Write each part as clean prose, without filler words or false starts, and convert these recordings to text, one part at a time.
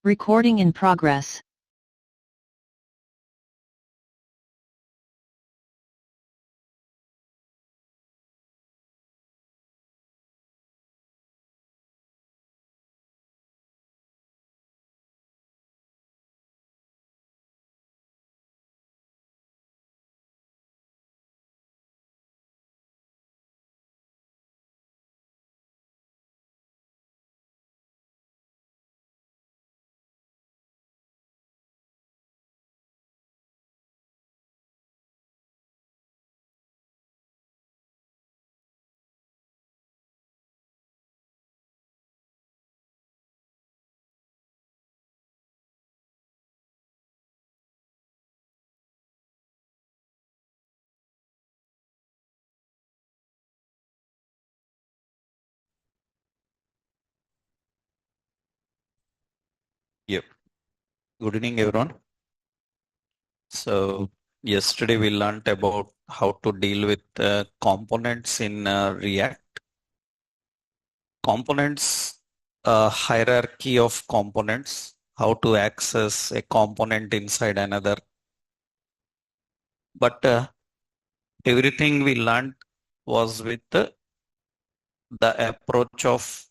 Recording in progress. Yep. Good evening, everyone. So yesterday we learned about how to deal with components in React. Components, hierarchy of components, how to access a component inside another. But everything we learned was with the approach of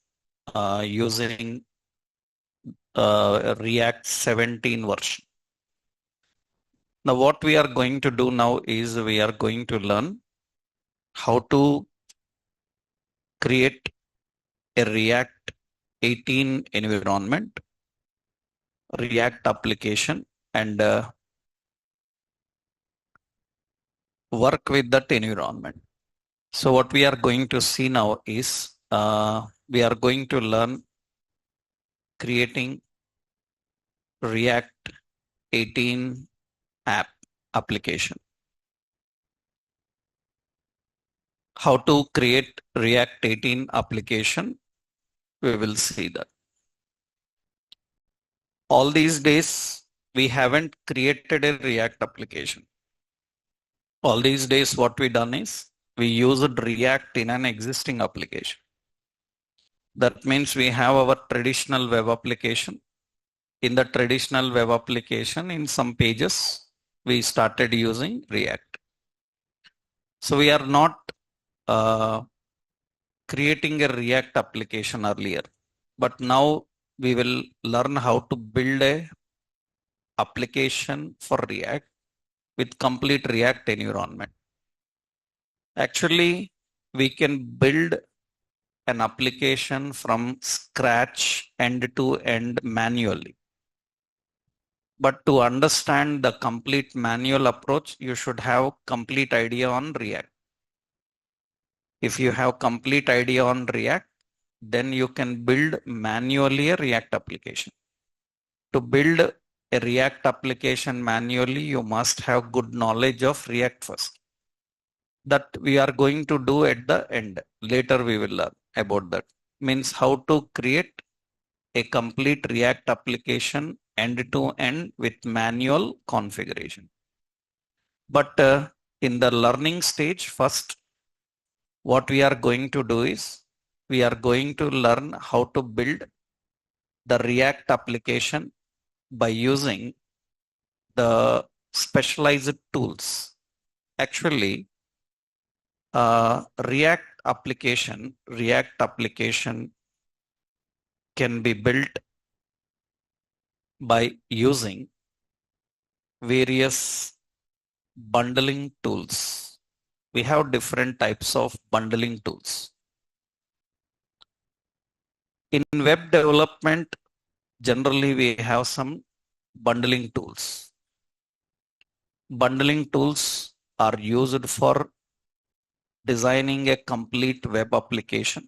using React 17 version. Now, what we are going to do now is we are going to learn how to create a React 18 environment, React application, and work with that environment. So what we are going to see now is we are going to learn creating React 18 app application. How to create React 18 application, we will see that. All these days, we haven't created a React application. All these days, what we done is we used React in an existing application. That means we have our traditional web application. In the traditional web application, in some pages, we started using React. So we are not creating a React application earlier, but now we will learn how to build a application for React with complete React environment. Actually, we can build an application from scratch end to end manually. But to understand the complete manual approach, you should have complete idea on React. If you have complete idea on React, then you can build manually a React application. To build a React application manually, you must have good knowledge of React first. That we are going to do at the end. Later we will learn about that. Means how to create a complete React application end to end with manual configuration. But in the learning stage, first, what we are going to do is we are going to learn how to build the React application by using the specialized tools. Actually, React application can be built by using various bundling tools. We have different types of bundling tools. In web development, generally we have some bundling tools. Bundling tools are used for designing a complete web application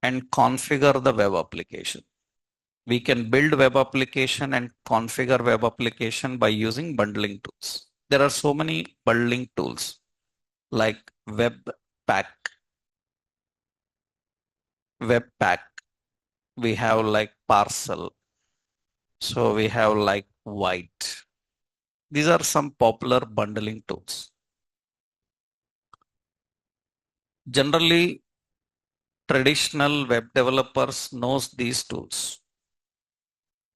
and configure the web application. We can build web application and configure web application by using bundling tools. There are so many bundling tools like Webpack. We have like Parcel. So we have like White. These are some popular bundling tools. Generally, traditional web developers knows these tools.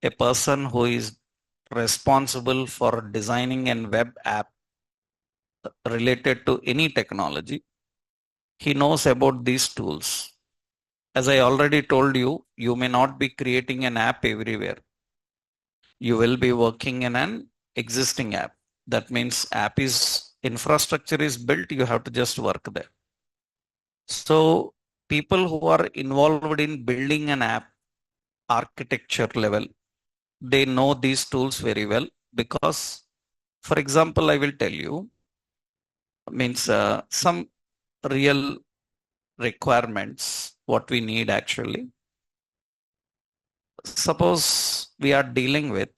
a person who is responsible for designing a web app related to any technology, he knows about these tools. As I already told you, you may not be creating an app everywhere. You will be working in an existing app. That means app is infrastructure is built, you have to just work there. So people who are involved in building an app architecture level, they know these tools very well because, for example, I will tell you, means some real requirements, what we need actually. Suppose we are dealing with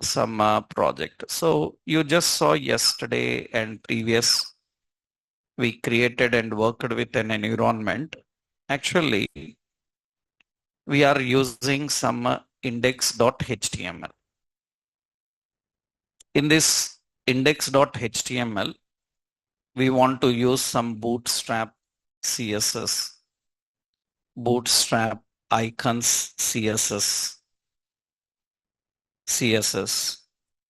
some project. So you just saw yesterday and previous, we created and worked with an environment. Actually, we are using some index.html. In this index.html, we want to use some bootstrap CSS, bootstrap icons CSS,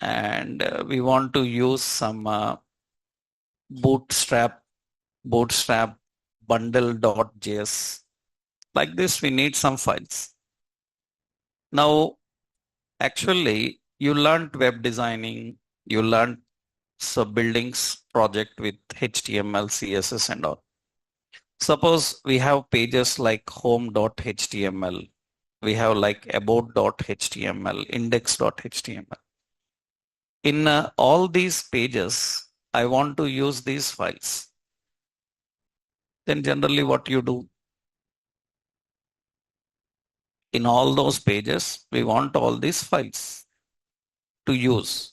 and we want to use some bootstrap bundle.js. Like this, we need some files. Now, actually, you learned web designing, you learned buildings project with HTML, CSS and all. Suppose we have pages like home.html, we have like about.html, index.html. In all these pages, I want to use these files. Then generally what you do? In all those pages, we want all these files to use.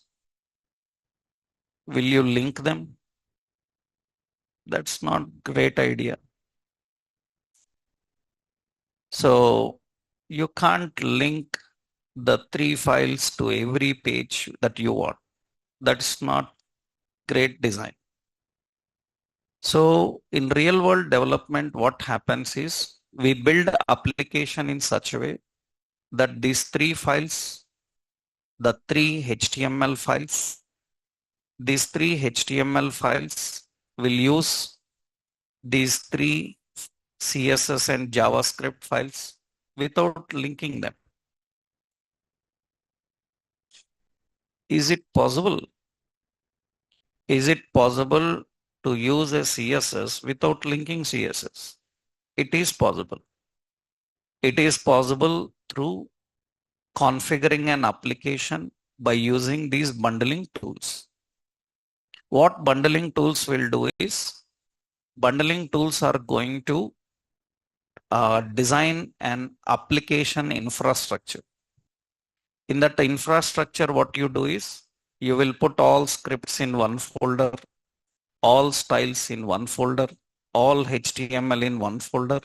Will you link them? That's not great idea. So you can't link the 3 files to every page that you want. That's not great design. So in real world development, what happens is we build application in such a way that these 3 files, the 3 HTML files, these 3 HTML files will use these 3 CSS and JavaScript files without linking them. Is it possible? Is it possible to use a CSS without linking CSS? It is possible. It is possible through configuring an application by using these bundling tools. What bundling tools will do is, bundling tools are going to design an application infrastructure. In that infrastructure, what you do is, you will put all scripts in one folder, all styles in one folder, all HTML in one folder,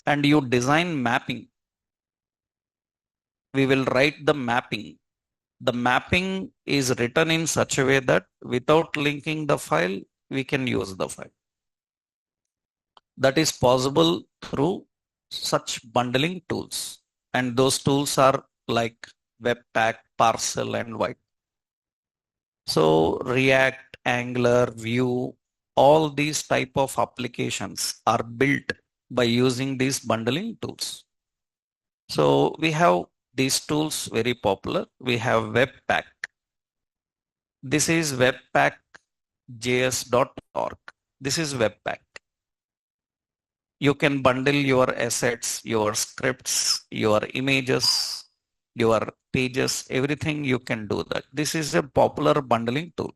and you design mapping. We will write the mapping. The mapping is written in such a way that without linking the file, we can use the file. That is possible through such bundling tools. And those tools are like Webpack, Parcel, and White. So React, Angular, Vue, all these type of applications are built by using these bundling tools. So we have these tools very popular. We have Webpack. This is webpackjs.org. This is Webpack. You can bundle your assets, your scripts, your images, your pages, everything you can do that. This is a popular bundling tool.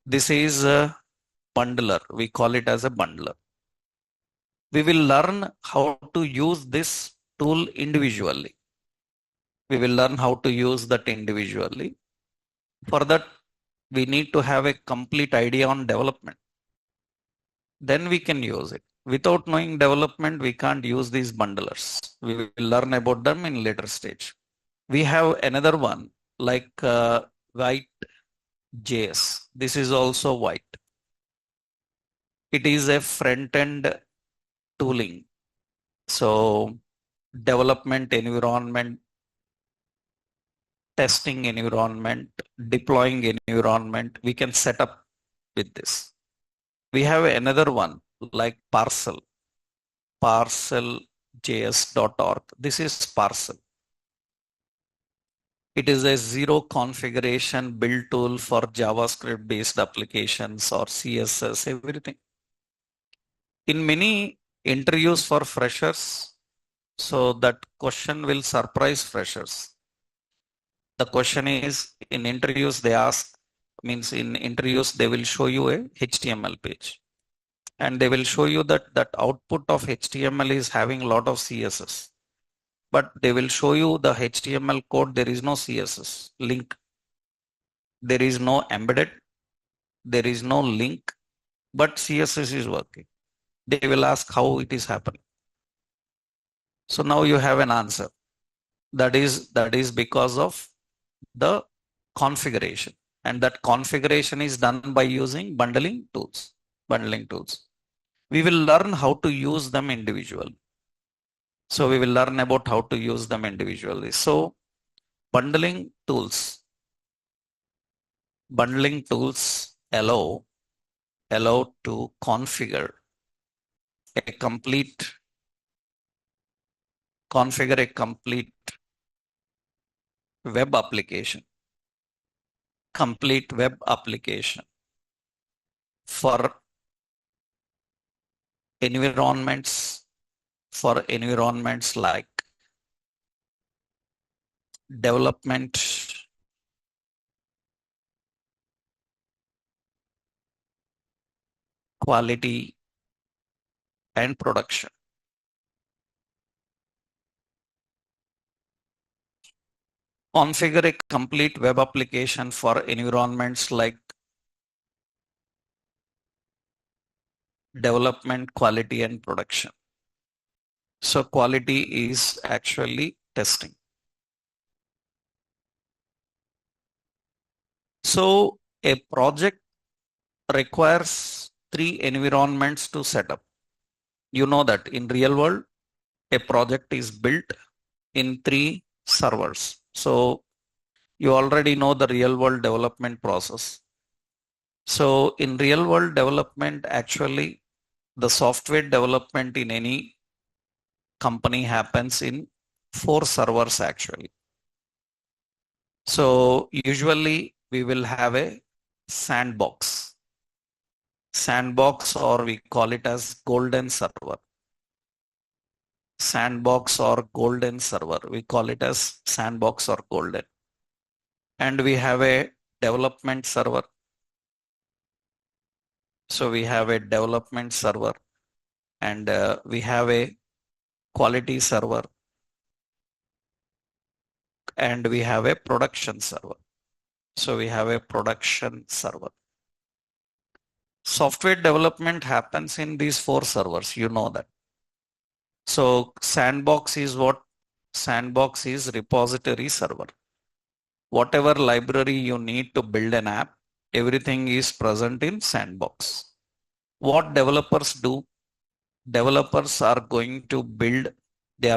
This is a bundler. We call it as a bundler. We will learn how to use this tool individually. We will learn how to use that individually. For that, we need to have a complete idea on development. Then we can use it. Without knowing development, we can't use these bundlers. We will learn about them in later stage. We have another one like White.js. This is also White. It is a front-end tooling. So development environment, testing environment, deploying environment, we can set up with this. We have another one like Parcel, parceljs.org. This is Parcel. It is a zero configuration build tool for JavaScript based applications or CSS, everything. In many interviews for freshers, so that question will surprise freshers. The question is, in interviews they ask, means in interviews they will show you a HTML page. And they will show you that output of HTML is having a lot of CSS. But they will show you the HTML code, there is no CSS link. There is no embedded, there is no link, but CSS is working. They will ask how it is happening. So now you have an answer. That is because of the configuration. And that configuration is done by using bundling tools. We will learn how to use them individually. So we will learn about how to use them individually. So bundling tools allow to configure a complete web application for environments like development, quality, and production. Configure a complete web application for environments like development, quality, and production. So quality is actually testing. So a project requires 3 environments to set up. You know that in real world, a project is built in 3 servers. So you already know the real world development process. So in real world development, actually the software development in any company happens in 4 servers actually. So usually we will have a sandbox, or we call it as golden server. Sandbox or golden server. We call it as sandbox or golden. And we have a development server. So we have a development server and we have a quality server and we have a production server. So we have a production server. Software development happens in these 4 servers. You know that. So sandbox is what? Sandbox is repository server. Whatever library you need to build an app, everything is present in sandbox. What developers do? Developers are going to build the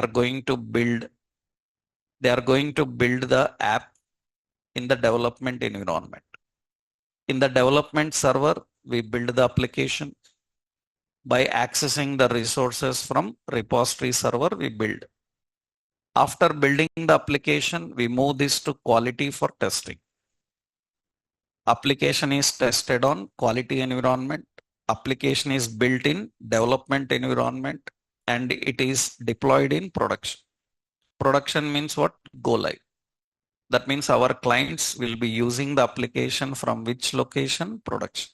app in the development environment. In the development server, we build the application. By accessing the resources from repository server, we build. After building the application, we move this to quality for testing. Application is tested on quality environment. Application is built in development environment and it is deployed in production. Production means what? Go live. That means our clients will be using the application from which location? Production.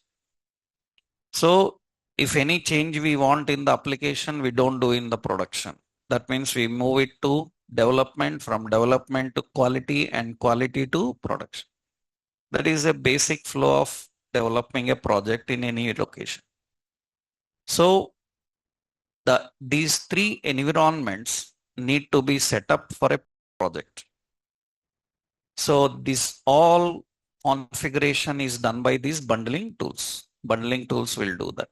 So if any change we want in the application, we don't do in the production. That means we move it to development, from development to quality and quality to production. That is a basic flow of developing a project in any location. So these 3 environments need to be set up for a project. So this all configuration is done by these bundling tools. Bundling tools will do that.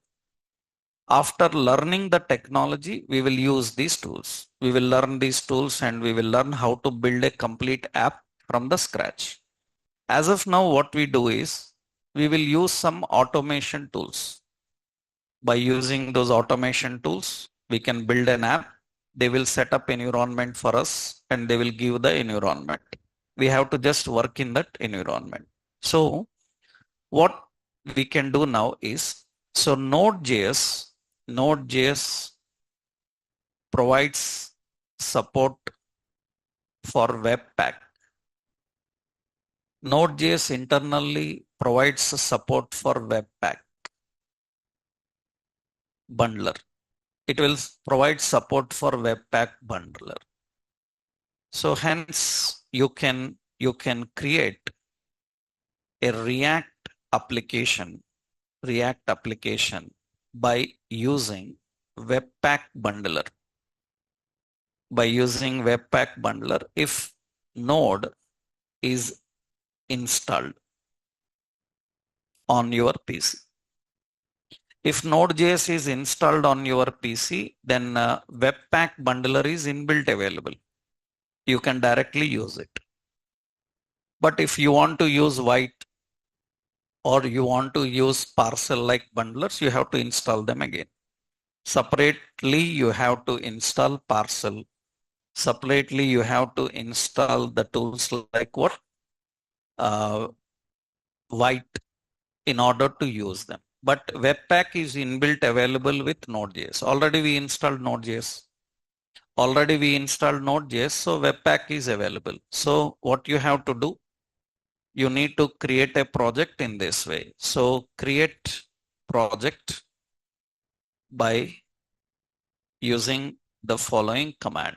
After learning the technology, we will use these tools. We will learn these tools and we will learn how to build a complete app from the scratch. As of now, what we do is we will use some automation tools. By using those automation tools, we can build an app. They will set up environment for us and they will give the environment. We have to just work in that environment. So what we can do now is, so Node.js provides support for Webpack. Node.js internally provides support for Webpack bundler. It will provide support for Webpack bundler. So hence you can create a React application by using Webpack bundler. By using Webpack bundler, if Node is installed on your PC. If Node.js is installed on your PC, then Webpack bundler is inbuilt available. You can directly use it. But if you want to use White or you want to use Parcel like bundlers, you have to install them again. Separately, you have to install Parcel. Separately, you have to install the tools like what? White in order to use them. But Webpack is inbuilt available with Node.js. Already we installed Node.js. So Webpack is available. So what you have to do, you need to create a project in this way. So create project by using the following command.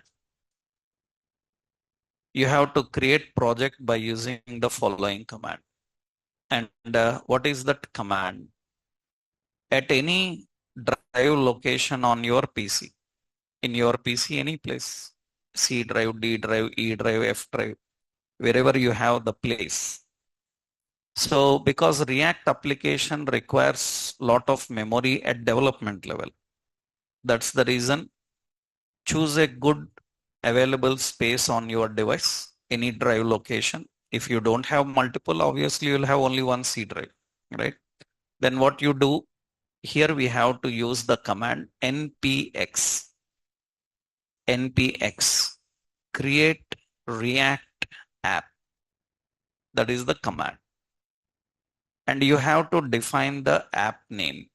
You have to create project by using the following command. And what is that command? At any drive location on your PC, in your PC, any place, C drive, D drive, E drive, F drive, wherever you have the place. So because React application requires a lot of memory at development level, that's the reason choose a good available space on your device, any drive location. If you don't have multiple, obviously you'll have only one C drive, right? Then what you do, here we have to use the command npx create React app. That is the command. And you have to define the app name.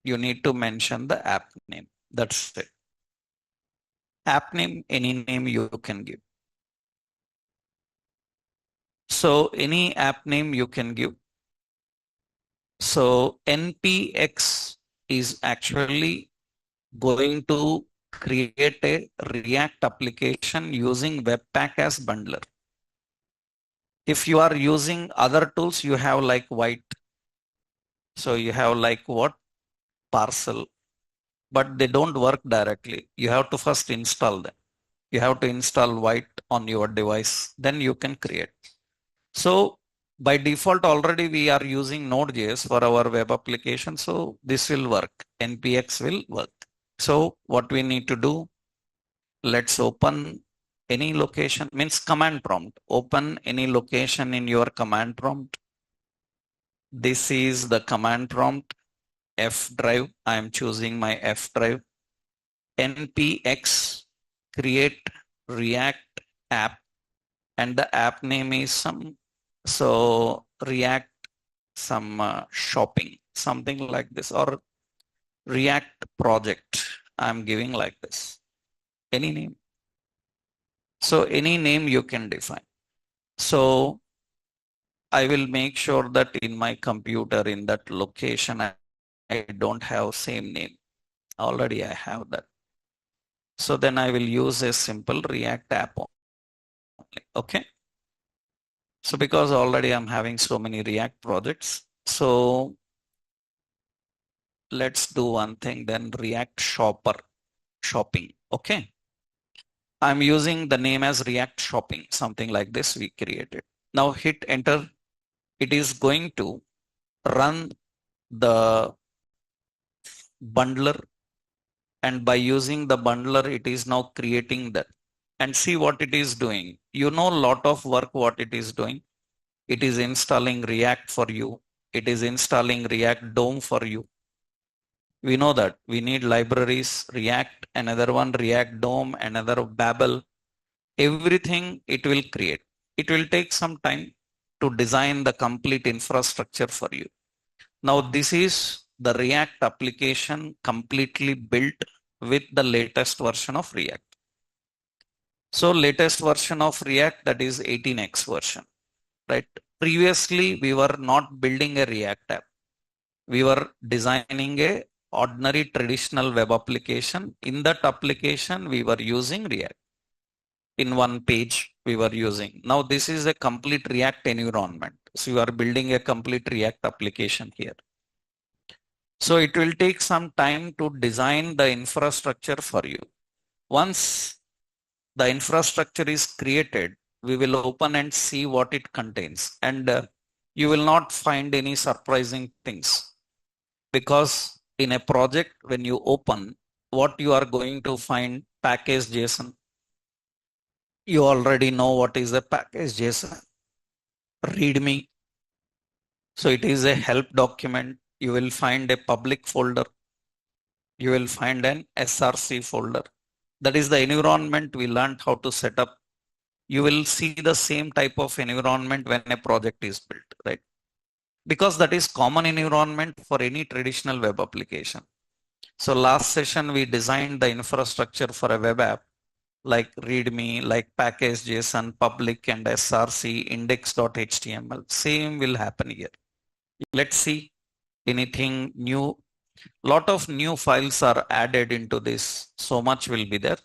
You need to mention the app name. That's it. App name, any name you can give. So any app name you can give. So npx is actually going to create a React application using Webpack as bundler. If you are using other tools, you have like White. So you have like what? Parcel. But they don't work directly. You have to first install them. You have to install White on your device. Then you can create. So by default, already we are using Node.js for our web application. So this will work. npx will work. So what we need to do, let's open any location, means command prompt. Open any location in your command prompt. This is the command prompt. F drive. I am choosing my F drive. npx create React app, and the app name is so React shopping, something like this, or React project. I'm giving like this. Any name. So any name you can define. So I will make sure that in my computer, in that location, I don't have same name. Already I have that. So then I will use a simple React app only. Okay. So because already I'm having so many React projects, so let's do one thing, then React shopping. Okay. I'm using the name as React shopping, something like this we created. Now hit enter. It is going to run the bundler, and by using the bundler, it is now creating that. And see what it is doing. You know, lot of work what it is doing. It is installing React for you. It is installing React DOM for you. We know that we need libraries, React, another one, React DOM, another Babel. Everything it will create. It will take some time to design the complete infrastructure for you. Now, this is the React application completely built with the latest version of React. So latest version of React, that is 18x version, right? Previously, we were not building a React app. We were designing a ordinary traditional web application. In that application, we were using React. In one page, we were using. Now this is a complete React environment. So you are building a complete React application here. So it will take some time to design the infrastructure for you. Once the infrastructure is created, we will open and see what it contains. And you will not find any surprising things, because in a project, when you open, what you are going to find, package JSON. You already know what is the package JSON. README. So it is a help document. You will find a public folder. You will find an SRC folder. That is the environment we learned how to set up. You will see the same type of environment when a project is built, right? Because that is common environment for any traditional web application. So last session, we designed the infrastructure for a web app like README, like package JSON, public and SRC, index.html. Same will happen here. Let's see anything new. Lot of new files are added into this. So much will be there.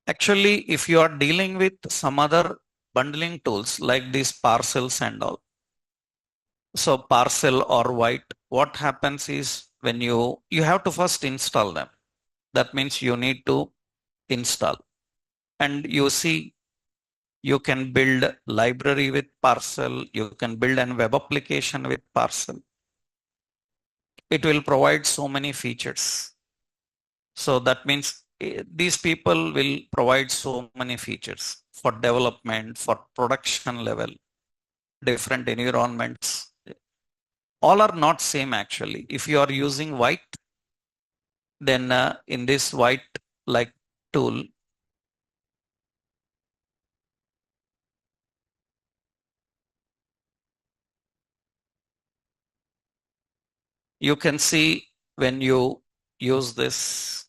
Actually, if you are dealing with some other bundling tools like these parcels and all. So parcel or white, what happens is when you have to first install them. That means you need to install. And you see, you can build library with parcel. You can build an web application with parcel. It will provide so many features. So that means these people will provide so many features for development, for production level, different environments. All are not same actually. If you are using white, then in this white like tool, you can see when you use this,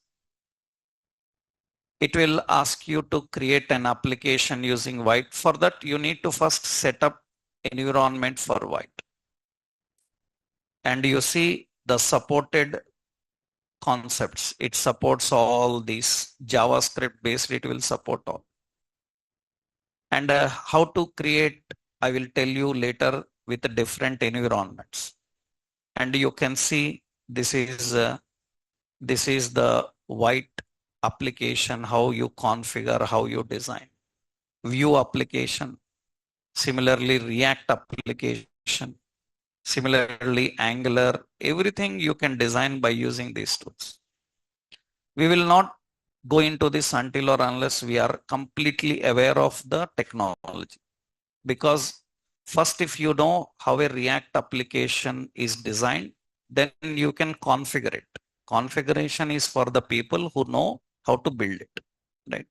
it will ask you to create an application using white. For that, you need to first set up environment for white. And you see the supported concepts. It supports all these JavaScript based, it will support all. And how to create, I will tell you later with the different environments. And you can see this is the white application, how you configure, how you design. Vue application, similarly React application, similarly Angular, everything you can design by using these tools. We will not go into this until or unless we are completely aware of the technology. Because first, if you know how a React application is designed, then you can configure it. Configuration is for the people who know how to build it, right?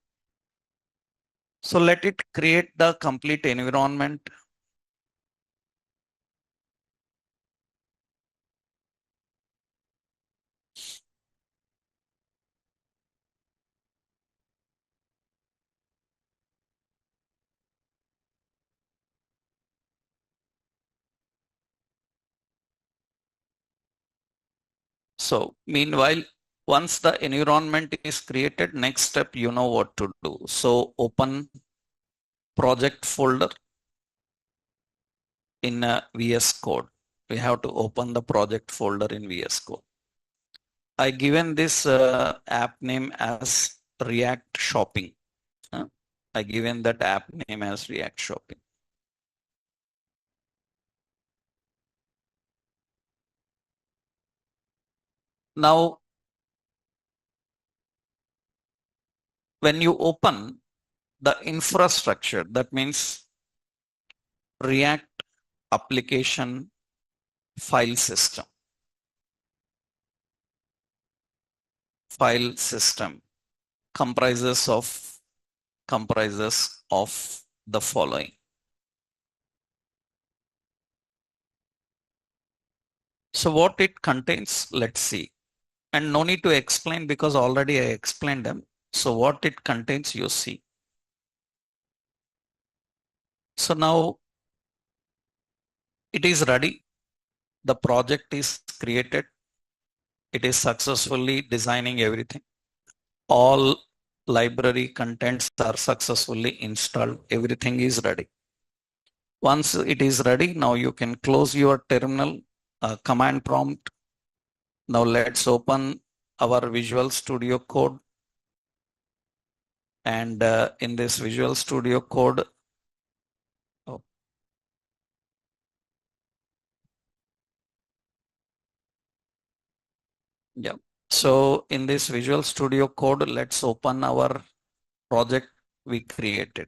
So let it create the complete environment. So meanwhile, once the environment is created, next step, you know what to do. So open project folder in VS Code. We have to open the project folder in VS Code. I given this app name as React Shopping. I given that app name as React Shopping. Now, when you open the infrastructure, that means React application file system. File system comprises of the following. So what it contains, let's see. And no need to explain because already I explained them. So what it contains, you see. So now it is ready. The project is created. It is successfully designing everything. All library contents are successfully installed. Everything is ready. Once it is ready, now you can close your terminal, command prompt. Now let's open our Visual Studio Code. And in this Visual Studio Code, yeah. So in this Visual Studio Code, let's open our project we created.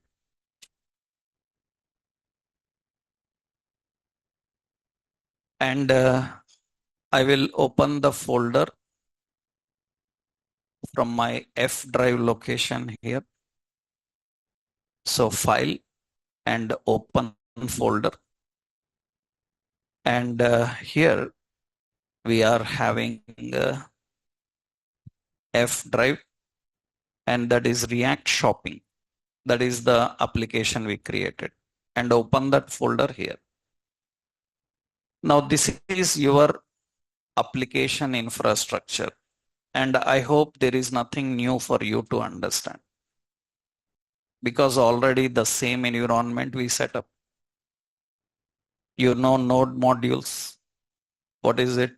And I will open the folder from my F drive location here. So file and open folder. And here we are having F drive, and that is React Shopping. That is the application we created, and open that folder here. Now this is your application infrastructure, and I hope there is nothing new for you to understand because already the same environment we set up. You know node modules. What is it?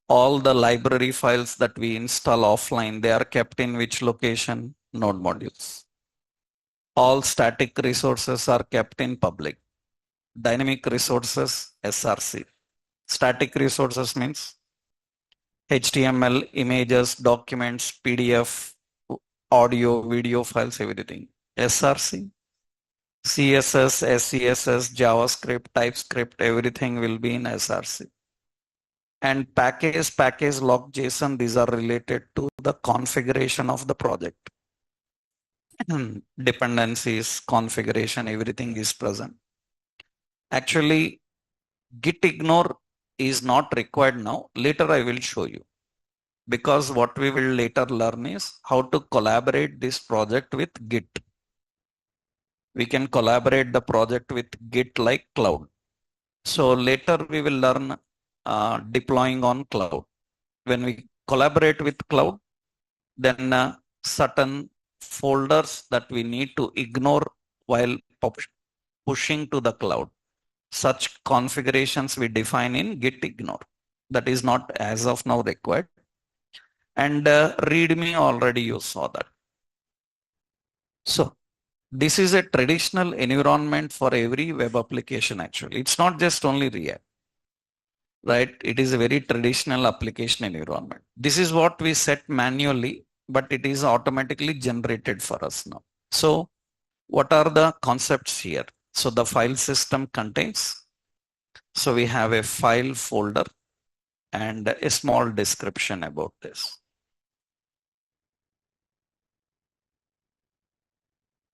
All the library files that we install offline, they are kept in which location? Node modules. All static resources are kept in public. Dynamic resources, SRC. Static resources means HTML, images, documents, PDF, audio, video files, everything. SRC, CSS, SCSS, JavaScript, TypeScript, everything will be in SRC. And package log JSON, these are related to the configuration of the project. Dependencies, configuration, everything is present. Actually, git ignore is not required now. Later I will show you. Because what we will later learn is how to collaborate this project with Git. We can collaborate the project with Git like cloud. So later we will learn deploying on cloud. When we collaborate with cloud, then certain folders that we need to ignore while pushing to the cloud. Such configurations we define in git ignore. That is not as of now required. And README already you saw that. So this is a traditional environment for every web application actually. It's not just only React, right? It is a very traditional application environment. This is what we set manually, but it is automatically generated for us now. So what are the concepts here? So the file system contains, so we have a file folder and a small description about this.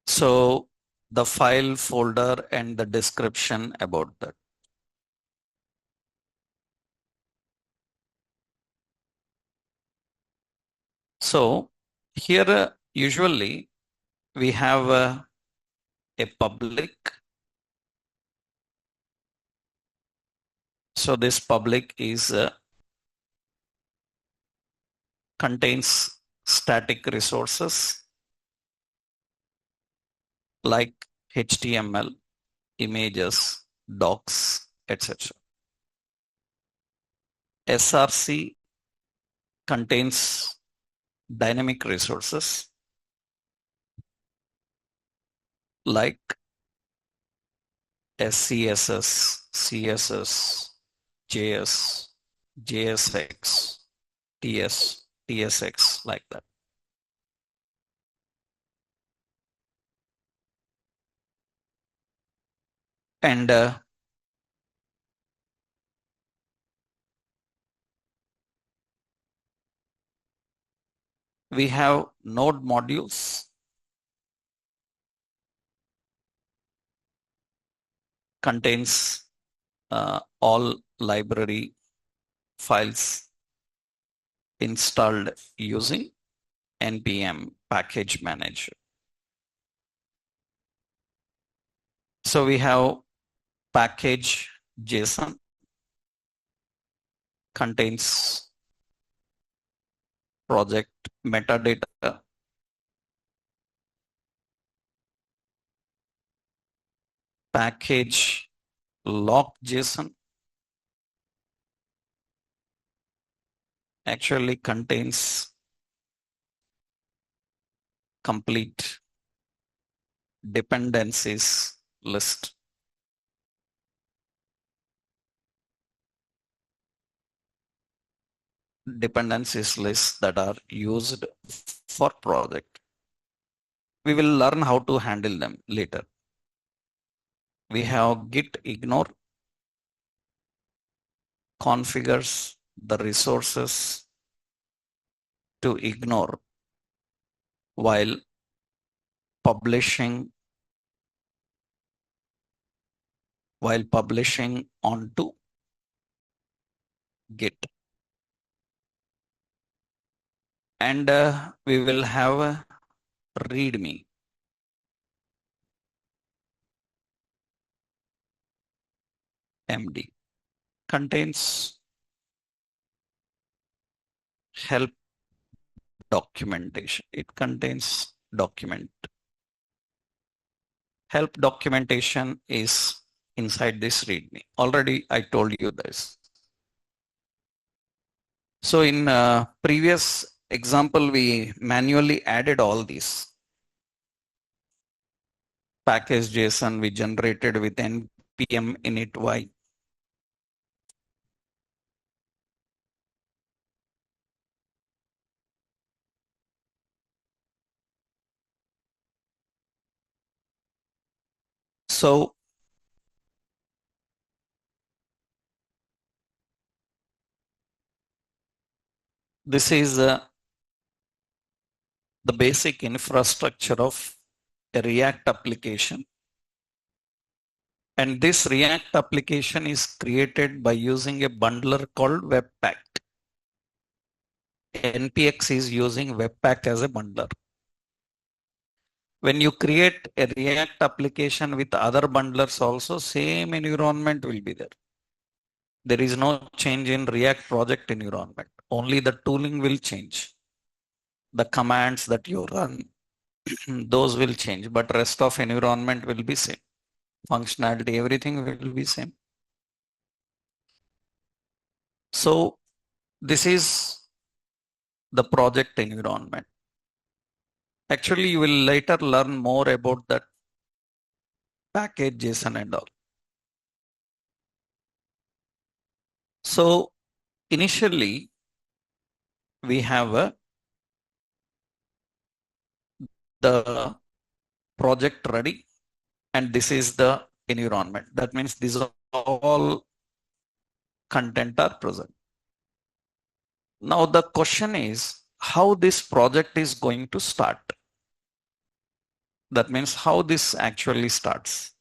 So the file folder and the description about that. So here usually we have a public. So this public is contains static resources like HTML, images, docs, etc. SRC contains dynamic resources like SCSS, CSS, JS, JSX, TS, TSX, like that. And we have node modules, contains all library files installed using npm package manager. So we have package JSON, contains project metadata, package lock JSON actually contains complete dependencies list. Dependencies lists that are used for project. We will learn how to handle them later. We have git ignore, configures the resources to ignore while publishing onto Git. And we will have a README. MD contains help documentation. It contains document. Help documentation is inside this README. Already I told you this. So in previous example, we manually added all these. Package JSON we generated with npm init-y. So this is the basic infrastructure of a React application. And this React application is created by using a bundler called Webpack. NPX is using Webpack as a bundler. When you create a React application with other bundlers also, same environment will be there. There is no change in React project environment. Only the tooling will change. The commands that you run, those will change, but rest of environment will be same. Functionality, everything will be same. So this is the project environment. Actually, you will later learn more about that package JSON and all. So initially, we have the project ready, and this is the environment. That means these are all content are present. Now the question is how this project is going to start. That means how this actually starts.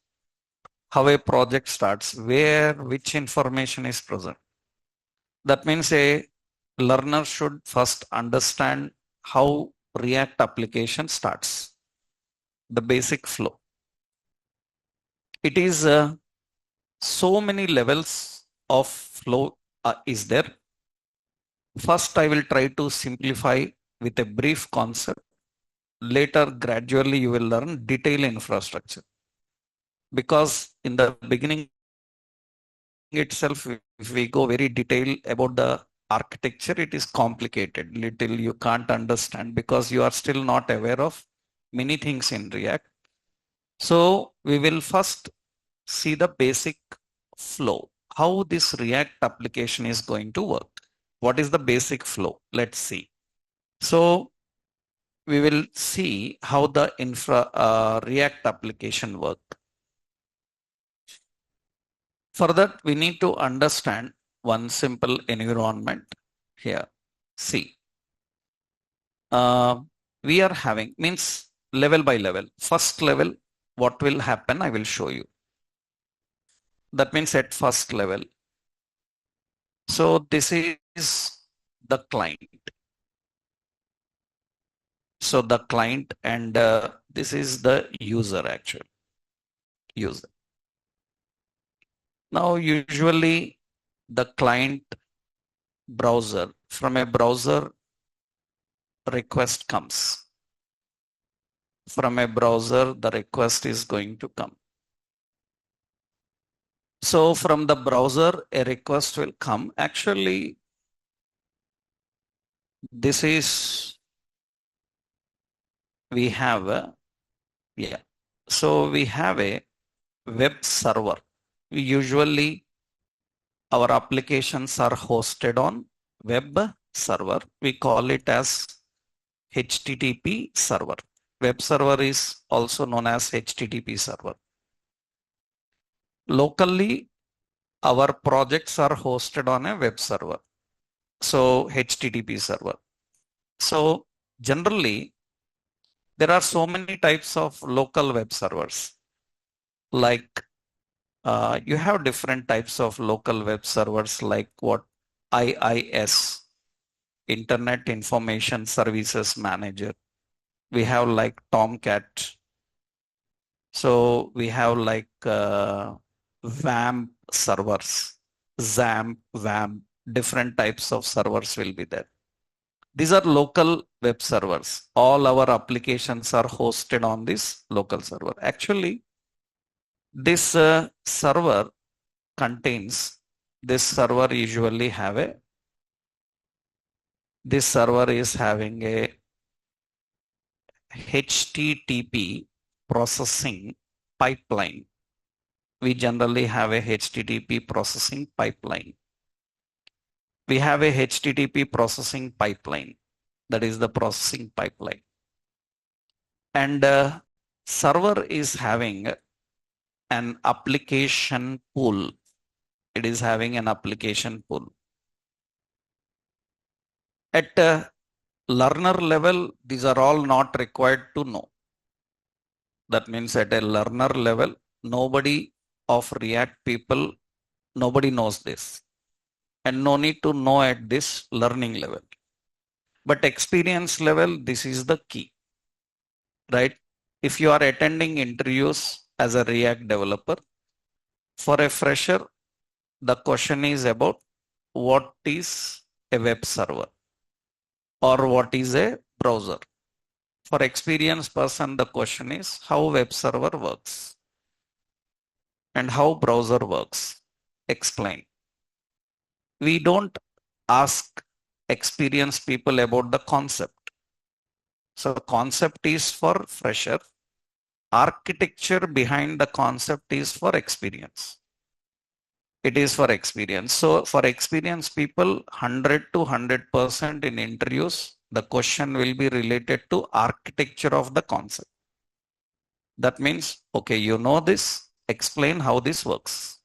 How a project starts, which information is present. That means a learner should first understand how React application starts, the basic flow. It is so many levels of flow is there. First, I will try to simplify with a brief concept. Later, gradually, you will learn detailed infrastructure. Because in the beginning itself, if we go very detailed about the architecture, it is complicated. Little you can't understand because you are still not aware of many things in React. So we will first see the basic flow, how this React application is going to work. What is the basic flow? Let's see. So we will see how the React application work. For that, we need to understand one simple environment here. See, we are having, means level by level. First level, what will happen, I will show you. That means at first level. So this is the client. So the client, and this is the user, actually. User. Now, usually the client browser, from a browser request comes. From a browser, the request is going to come. So from the browser, a request will come. Actually, this is, we have a, so we have a web server. We usually, our applications are hosted on web server. We call it as HTTP server. Web server is also known as HTTP server. Locally, our projects are hosted on a web server. So HTTP server. So generally, there are so many types of local web servers. Like you have different types of local web servers, like what IIS, Internet Information Services Manager. We have like Tomcat. So we have like WAMP servers, XAMPP, WAMP, different types of servers will be there. These are local web servers. All our applications are hosted on this local server. Actually, this server contains, this server usually have a, this server is having a HTTP processing pipeline. We generally have a HTTP processing pipeline. We have a HTTP processing pipeline. That is the processing pipeline. And server is having an application pool. It is having an application pool. At learner level, these are all not required to know. That means at a learner level, nobody of React people, nobody knows this. And no need to know at this learning level. But experience level, this is the key, right? If you are attending interviews as a React developer, for a fresher, the question is about what is a web server or what is a browser. For experienced person, the question is how web server works and how browser works. Explain. We don't ask experienced people about the concept. So the concept is for fresher. Architecture behind the concept is for experience. It is for experience. So for experienced people, 100 to 100% in interviews, the question will be related to architecture of the concept. That means, okay, you know this, explain how this works.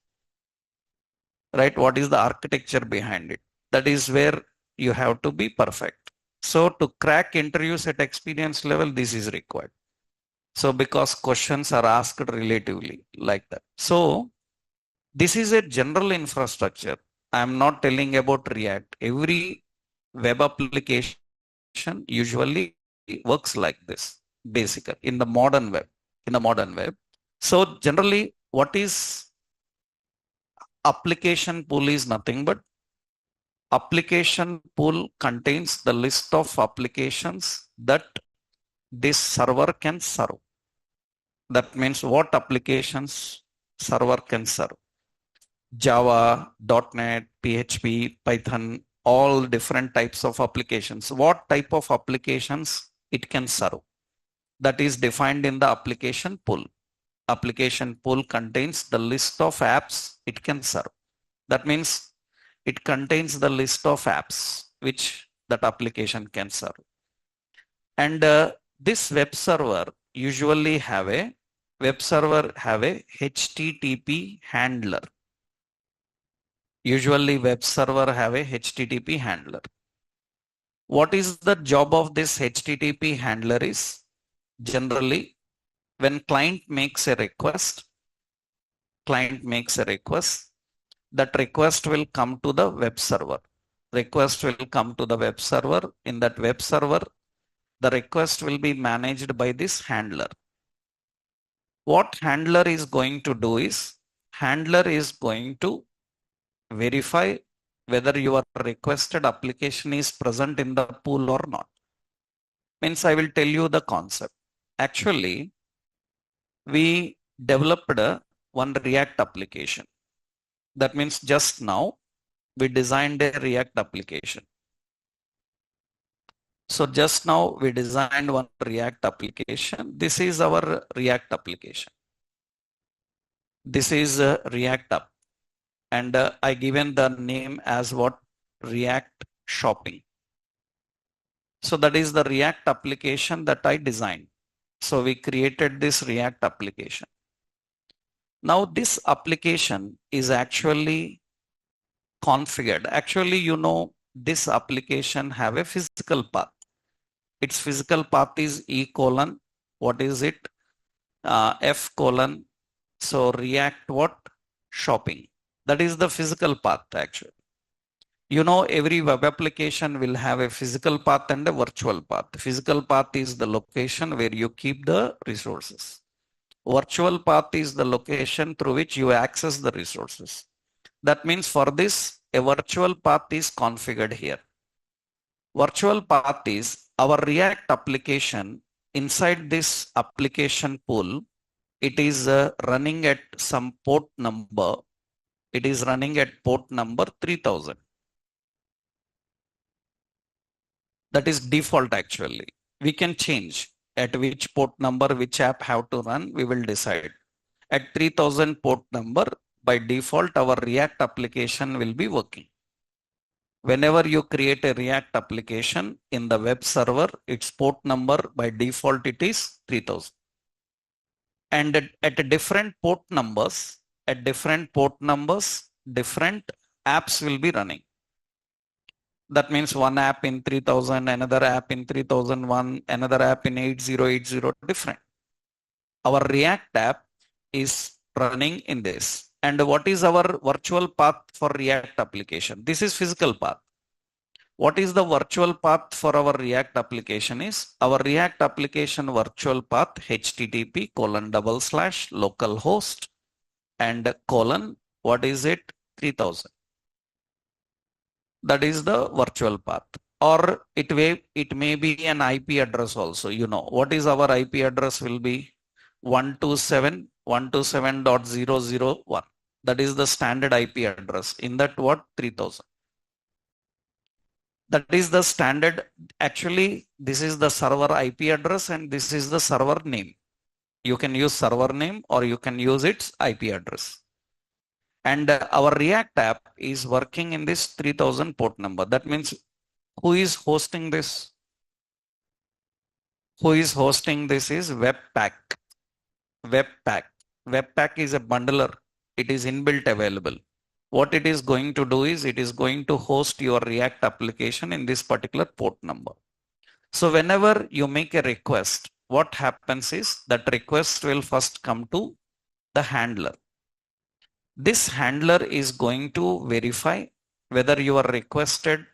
Right? What is the architecture behind it? That is where you have to be perfect. So to crack interviews at experience level, this is required. So because questions are asked relatively like that. So this is a general infrastructure. I'm not telling about React. Every web application usually works like this, basically in the modern web. So generally, what is application pool is nothing but application pool contains the list of applications that this server can serve. That means what applications server can serve. Java, .NET, PHP, Python, all different types of applications. What type of applications it can serve? That is defined in the application pool. Application pool contains the list of apps it can serve. That means it contains the list of apps which that application can serve. And this web server usually have a HTTP handler. Usually web server have a HTTP handler. What is the job of this HTTP handler is generally when client makes a request, that request will come to the web server. Request will come to the web server. In that web server, the request will be managed by this handler. What handler is going to do is, handler is going to verify whether your requested application is present in the pool or not. Means I will tell you the concept. Actually, we developed one React application. That means just now we designed a React application. So just now we designed one React application. This is our React application. This is React app. And I given the name as what? React Shopping. So that is the React application that I designed. So we created this React application. Now this application is actually configured. Actually, you know, this application have a physical path. Its physical path is E colon, what is it? F colon. So React what? Shopping. That is the physical path actually. You know, every web application will have a physical path and a virtual path. The physical path is the location where you keep the resources. Virtual path is the location through which you access the resources. That means for this, a virtual path is configured here. Virtual path is our React application. Inside this application pool, it is running at some port number. It is running at port number 3000. That is default actually. We can change at which port number, which app have to run, we will decide. At 3000 port number, by default, our React application will be working. Whenever you create a React application in the web server, its port number by default it is 3000. And at different port numbers, different apps will be running. That means one app in 3000, another app in 3001, another app in 8080, different. Our React app is running in this. And what is our virtual path for React application? This is physical path. What is the virtual path for our React application is? Our React application virtual path http :/ localhost and colon, what is it? 3000. That is the virtual path. Or it may be an IP address also. You know, what is our IP address will be? 127.127.001. That is the standard IP address. In that what? 3000. That is the standard. Actually, this is the server IP address and this is the server name. You can use server name or you can use its IP address. And our React app is working in this 3000 port number. That means who is hosting this? Who is hosting this is Webpack. Webpack is a bundler. It is inbuilt available. What it is going to do is it is going to host your React application in this particular port number. So whenever you make a request, what happens is that request will first come to the handler. This handler is going to verify whether your requested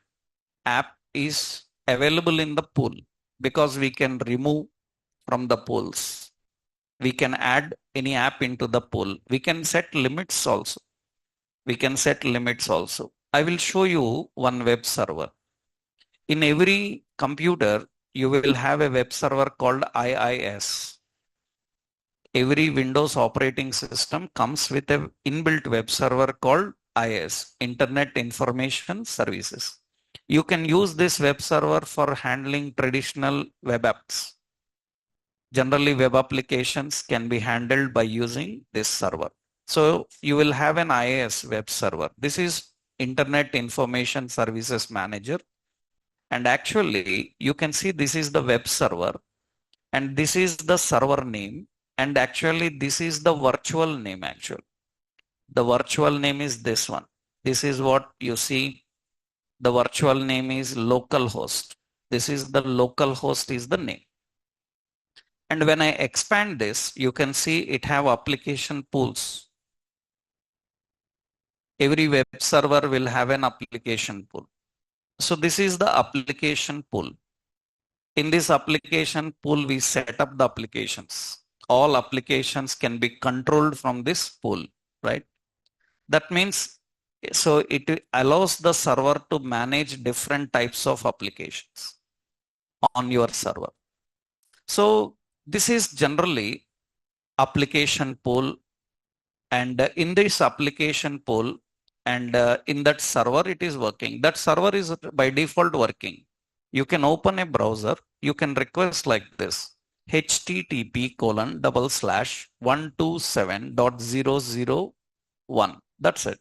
app is available in the pool, because we can remove from the pools. We can add any app into the pool. We can set limits also. I will show you one web server. In every computer, you will have a web server called IIS. Every Windows operating system comes with an inbuilt web server called IIS, Internet Information Services. You can use this web server for handling traditional web apps. Generally, web applications can be handled by using this server. So you will have an IIS web server. This is Internet Information Services Manager. And actually, you can see this is the web server and this is the server name. And actually, this is the virtual name actually. The virtual name is this one. This is what you see. The virtual name is localhost. This is the localhost is the name. And when I expand this, you can see it have application pools. Every web server will have an application pool. So this is the application pool. In this application pool, we set up the applications. All applications can be controlled from this pool, right? That means, so it allows the server to manage different types of applications on your server. So this is generally application pool, and in this application pool and in that server it is working. That server is by default working. You can open a browser, you can request like this, http://127.001. That's it.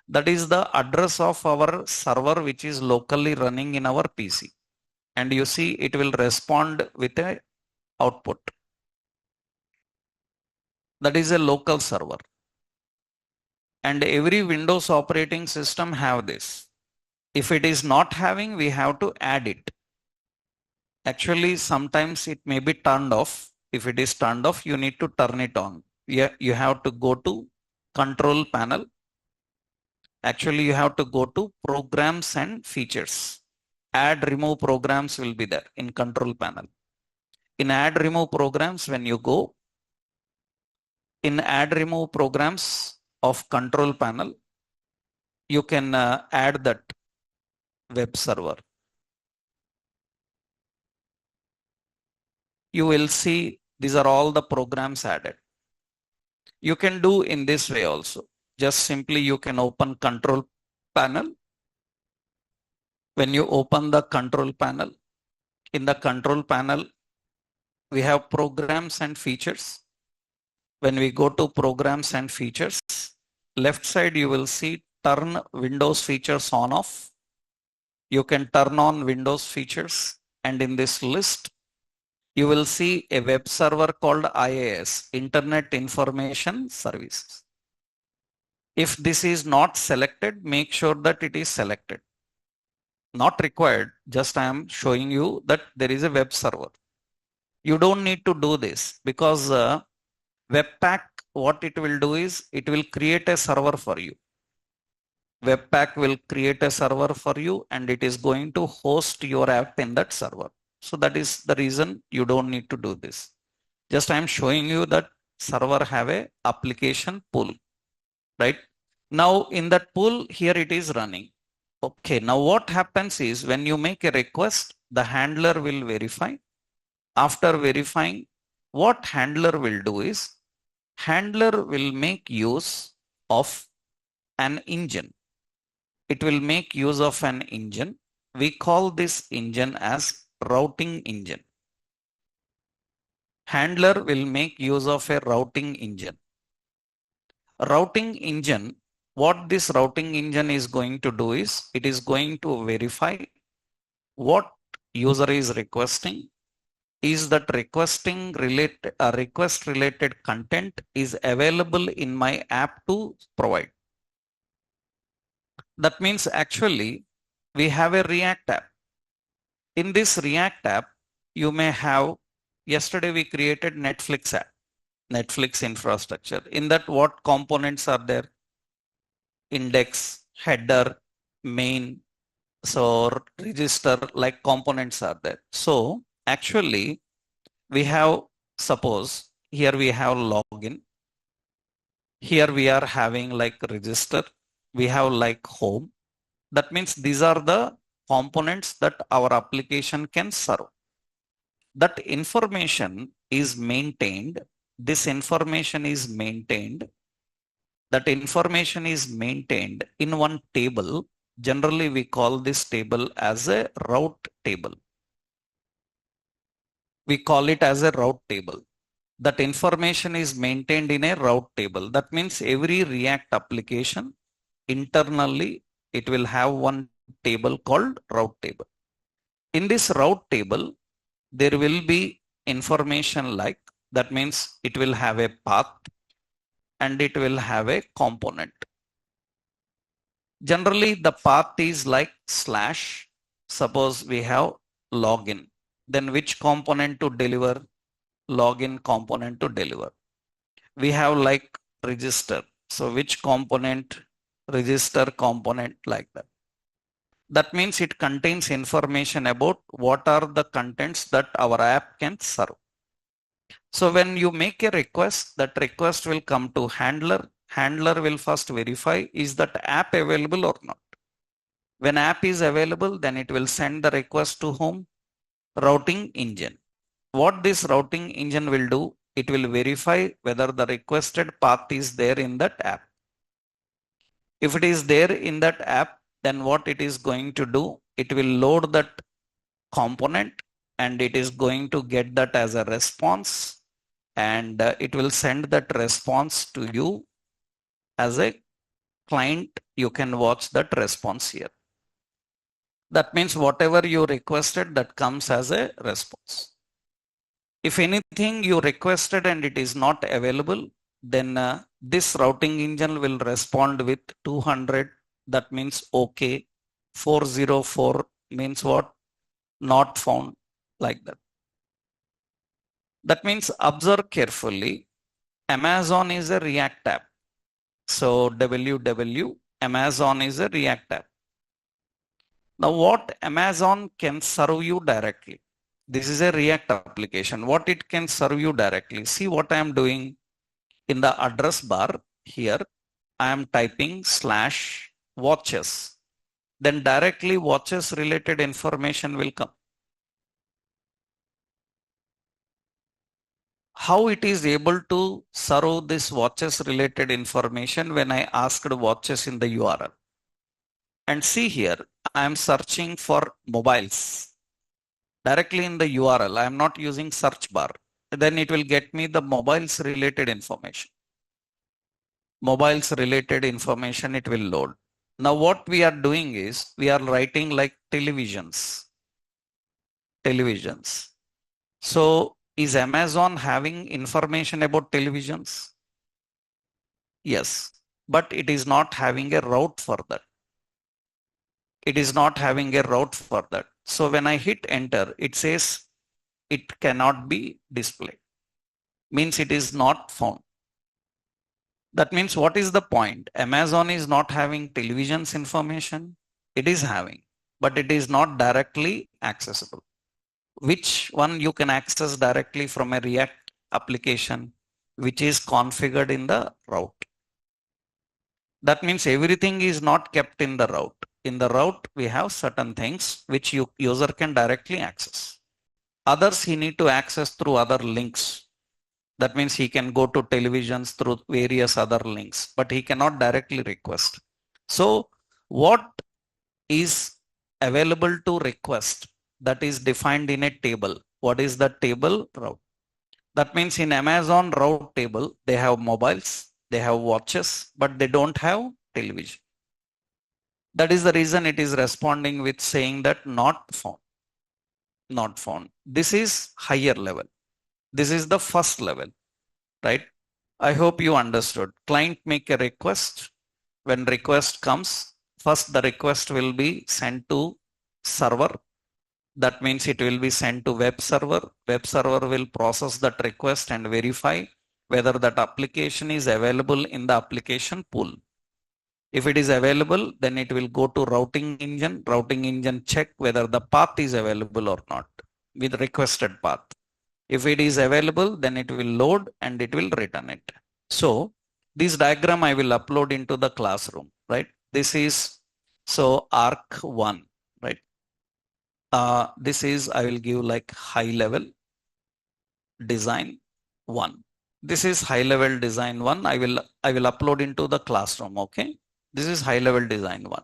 That is the address of our server which is locally running in our PC. And you see it will respond with a output. That is a local server. And every Windows operating system have this. If it is not having, we have to add it. Actually, sometimes it may be turned off. If it is turned off, you need to turn it on. You have to go to control panel. Actually, you have to go to programs and features. Add remove programs will be there in control panel. In add remove programs, when you go in add remove programs of control panel, you can add that web server. You will see these are all the programs added. You can do in this way also. Just simply you can open control panel. When you open the control panel, in the control panel, we have programs and features. When we go to programs and features, left side you will see turn Windows features on off. You can turn on Windows features, and in this list, you will see a web server called IIS, Internet Information Services. If this is not selected, make sure that it is selected. Not required, just I am showing you that there is a web server. You don't need to do this because Webpack, what it will do is it will create a server for you. Webpack will create a server for you and it is going to host your app in that server. So that is the reason you don't need to do this. Just I am showing you that server have a application pool, right? Now in that pool, here it is running. Okay, now what happens is when you make a request, the handler will verify. After verifying, what handler will do is, handler will make use of an engine. It will make use of an engine. We call this engine as routing engine. Handler will make use of a routing engine. Routing engine, what this routing engine is going to do is, it is going to verify what user is requesting. Is that request related content is available in my app to provide. That means actually we have a React app. In this React app, you may have, yesterday we created Netflix app, Netflix infrastructure. In that, what components are there? Index, header, main, so register, like components are there. So actually we have, suppose here we have login. Here we are having like register. We have like home. That means these are the components that our application can serve. That information is maintained. This information is maintained. That information is maintained in one table. Generally, we call this table as a route table. We call it as a route table. that information is maintained in a route table. That means every React application internally, it will have one table called route table. In this route table, there will be information like, that means it will have a path and it will have a component. Generally, the path is like slash. Suppose we have login, then which component to deliver? Login component to deliver. We have like register. So which component? Register component, like that. That means it contains information about what are the contents that our app can serve. So when you make a request, that request will come to handler. Handler will first verify, is that app available or not? When app is available, then it will send the request to whom? Routing engine. What this routing engine will do, it will verify whether the requested path is there in that app. If it is there in that app, then what it is going to do, it will load that component and it is going to get that as a response, and it will send that response to you as a client. You can watch that response here. That means whatever you requested, that comes as a response. If anything you requested and it is not available, then this routing engine will respond with 200. That means okay. 404 means what? Not found, like that. That means observe carefully. Amazon is a React app. So www Amazon is a React app. Now what Amazon can serve you directly? This is a React application. What it can serve you directly? See what I am doing in the address bar here. I am typing /watches. Then directly watches related information will come. How it is able to serve this watches related information when I asked watches in the URL? And see here, I am searching for mobiles. Directly in the URL, I am not using search bar. Then it will get me the mobiles related information. Mobiles related information it will load. Now what we are doing is, we are writing like televisions. Televisions. So is Amazon having information about televisions? Yes, but it is not having a route for that. It is not having a route for that. So when I hit enter, it says it cannot be displayed. Means it is not found. That means what is the point? Amazon is not having televisions information. It is having, but it is not directly accessible. Which one you can access directly from a React application, which is configured in the route. That means everything is not kept in the route. In the route, we have certain things which user can directly access. Others he need to access through other links. That means he can go to televisions through various other links, but he cannot directly request. So what is available to request, that is defined in a table. What is the table? Route. That means in Amazon route table, they have mobiles, they have watches, but they don't have television. That is the reason it is responding with saying that not found. Not found. This is higher level. This is the first level, right? I hope you understood. Client make a request. When request comes, first the request will be sent to server. That means it will be sent to web server. Web server will process that request and verify whether that application is available in the application pool. If it is available, then it will go to routing engine. Routing engine check whether the path is available or not with requested path. If it is available, then it will load and it will return it. So this diagram I will upload into the classroom, right? This is, so arc1, right? This is, I will give like high level design 1. This is high level design 1. I will upload into the classroom. Okay. This is high level design 1.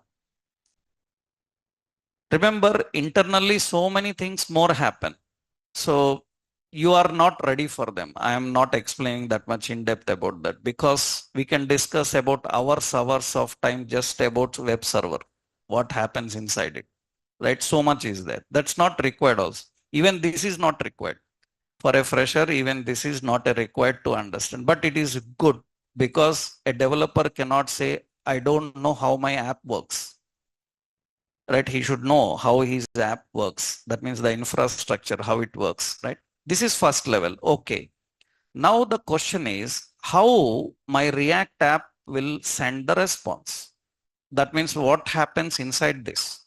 Remember, internally so many things more happen. So you are not ready for them. I am not explaining that much in depth about that because we can discuss about hours of time just about web server, what happens inside it, right? So much is there. That's not required also. Even this is not required. For a fresher, even this is not a required to understand, but it is good because a developer cannot say, I don't know how my app works, right? He should know how his app works. That means the infrastructure, how it works, right? This is first level. Okay. Now the question is how my React app will send the response. That means what happens inside this.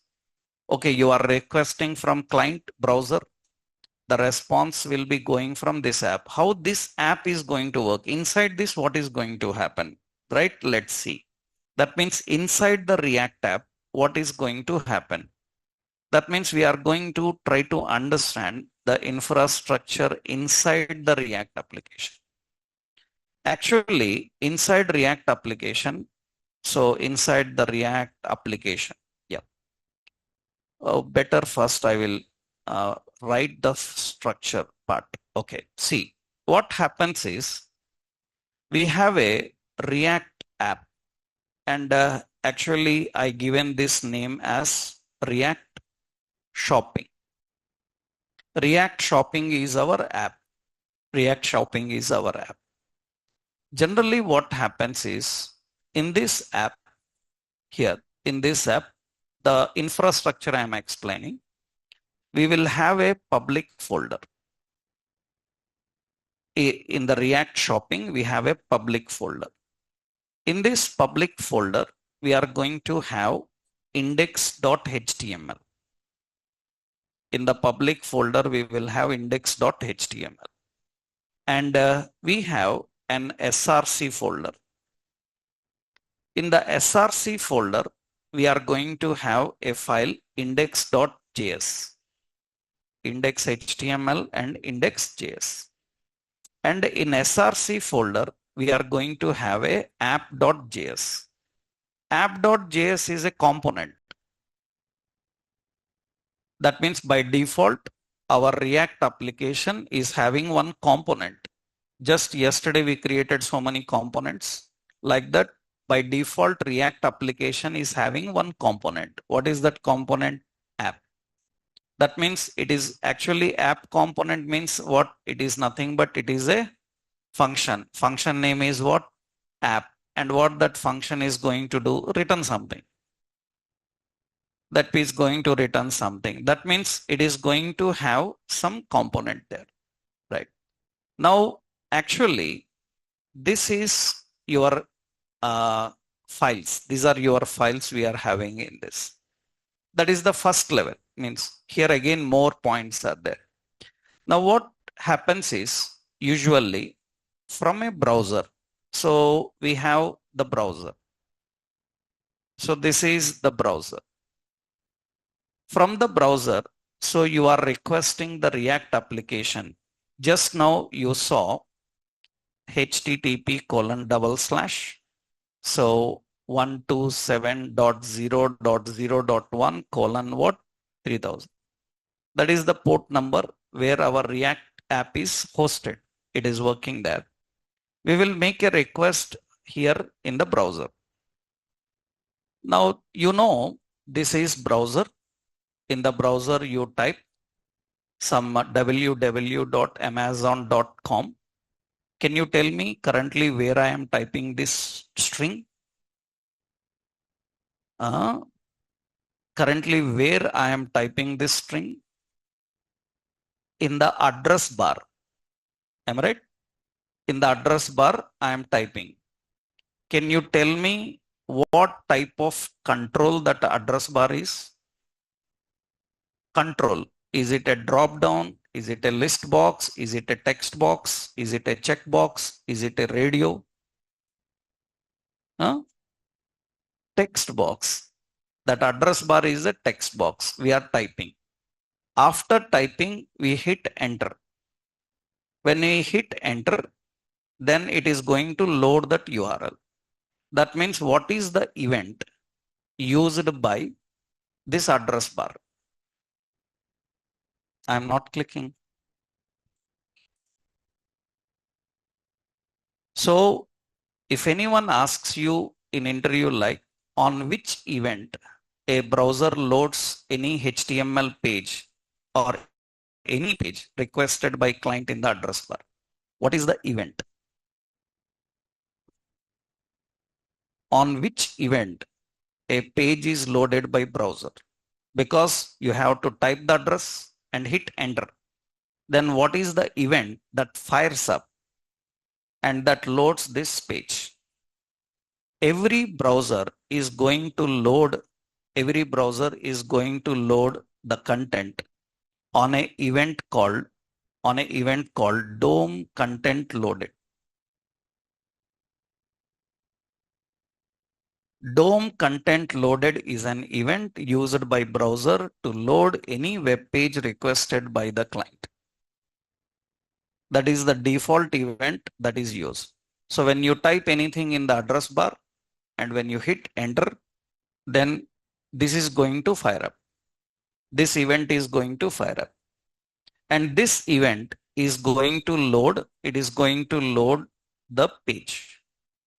Okay, you are requesting from client browser. The response will be going from this app. How this app is going to work inside this, what is going to happen, right? Let's see. That means inside the React app, what is going to happen? That means we are going to try to understand the infrastructure inside the React application. Actually, inside React application, so inside the React application, yeah. Better first I will write the structure part. Okay, see, what happens is we have a React app and actually I given this name as React Shopping. React Shopping is our app. React Shopping is our app. Generally, what happens is in this app here, in this app, the infrastructure I am explaining, we will have a public folder. In the React Shopping, we have a public folder. In this public folder, we are going to have index.html. In the public folder, we will have index.html. And we have an SRC folder. In the SRC folder, we are going to have a file index.js, index.html and index.js. And in SRC folder, we are going to have a app.js. App.js is a component. That means by default, our React application is having one component. Just yesterday, we created so many components like that. By default, React application is having one component. What is that component? App. That means it is actually app component means what? It is nothing but it is a function. Function name is what? App. And what that function is going to do? Return something. That is going to return something. That means it is going to have some component there, right? Now, actually, this is your files. These are your files we are having in this. That is the first level. Means here again more points are there. Now what happens is usually from a browser. So we have the browser. So this is the browser. From the browser, so you are requesting the React application. Just now you saw http:// so 127.0.0.1 colon what? 3000. That is the port number where our React app is hosted. It is working there. We will make a request here in the browser. Now, you know, this is browser. In the browser, you type some www.amazon.com. Can you tell me currently where I am typing this string? Currently where I am typing this string? In the address bar. Am I right? In the address bar, I am typing. Can you tell me what type of control that address bar is? Control. Is it a drop down? Is it a list box? Is it a text box? Is it a checkbox? Is it a radio? Text box. That address bar is a text box. We are typing. After typing, we hit enter. When we hit enter, then it is going to load that URL. That means what is the event used by this address bar? I am not clicking. So if anyone asks you in interview like on which event a browser loads any HTML page or any page requested by client in the address bar, what is the event? On which event a page is loaded by browser? Because you have to type the address and hit enter. Then what is the event that fires up and that loads this page? Every browser is going to load the content on a event called DOM content loaded. DOM content loaded is an event used by browser to load any web page requested by the client. That is the default event that is used. So when you type anything in the address bar and when you hit enter, then this is going to fire up. This event is going to fire up. And this event is going to load, it is going to load the page.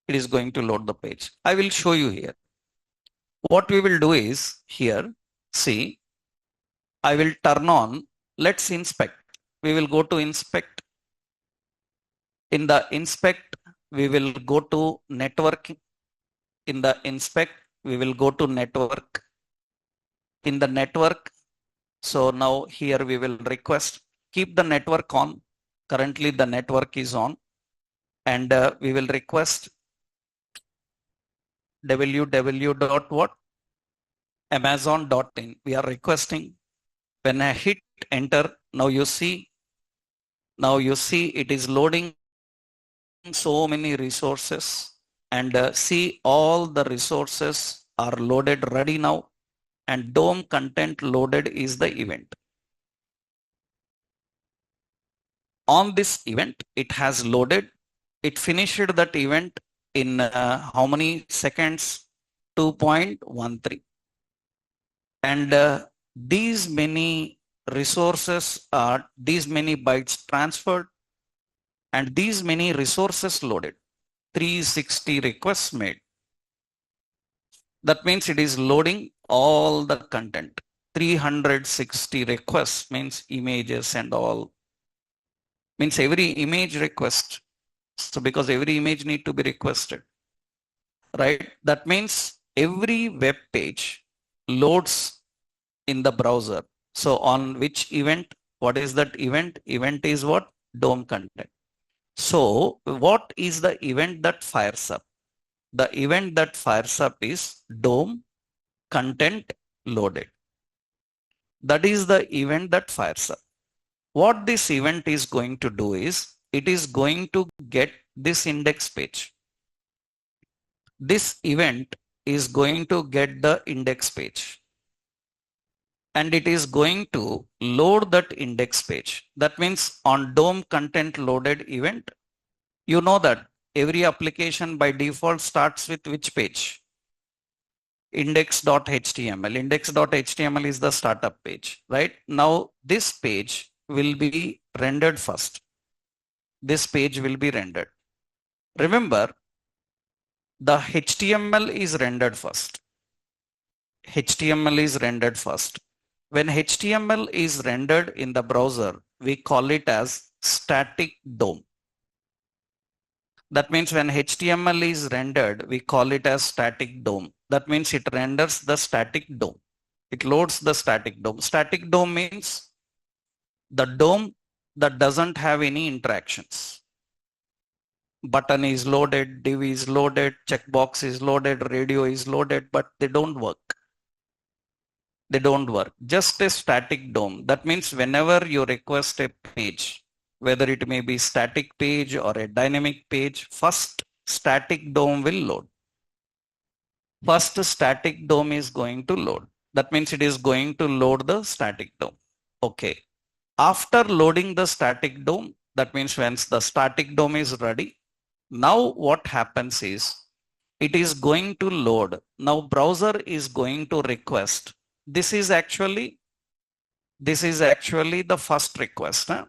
It is going to load the page. I will show you here. What we will do is here, see, I will turn on, let's inspect. We will go to inspect. In the inspect, we will go to network. In the inspect, we will go to network. In the network, so now here we will request, keep the network on. Currently the network is on. And we will request www.what? Amazon.in. We are requesting. When I hit enter, now you see it is loading so many resources, and see all the resources are loaded ready now, and DOM content loaded is the event. On this event, it has loaded. It finished that event in how many seconds? 2.13. And these many resources are, these many bytes transferred, and these many resources loaded. 360 requests made. That means it is loading all the content. 360 requests means images and all. Means every image request. So because every image need to be requested, right? That means every web page loads in the browser. So on which event? What is that event? Event is what? DOM content. So what is the event that fires up? The event that fires up is DOM content loaded. That is the event that fires up. What this event is going to do is, it is going to get this index page. This event is going to get the index page. And it is going to load that index page. That means on DOM content loaded event, you know that every application by default starts with which page? Index.html. Index.html is the startup page, right? Now this page will be rendered first. This page will be rendered. Remember, the HTML is rendered first. HTML is rendered first. When HTML is rendered in the browser, we call it as static DOM. That means when HTML is rendered, we call it as static DOM. That means it renders the static DOM. It loads the static DOM. Static DOM means the DOM that doesn't have any interactions. Button is loaded, div is loaded, checkbox is loaded, radio is loaded, but they don't work. They don't work. Just a static DOM. That means whenever you request a page, whether it may be static page or a dynamic page, first static DOM will load. First static DOM is going to load. That means it is going to load the static DOM. Okay. After loading the static DOM, that means once the static DOM is ready, now what happens is it is going to load. Now browser is going to request. This is actually the first request. Huh?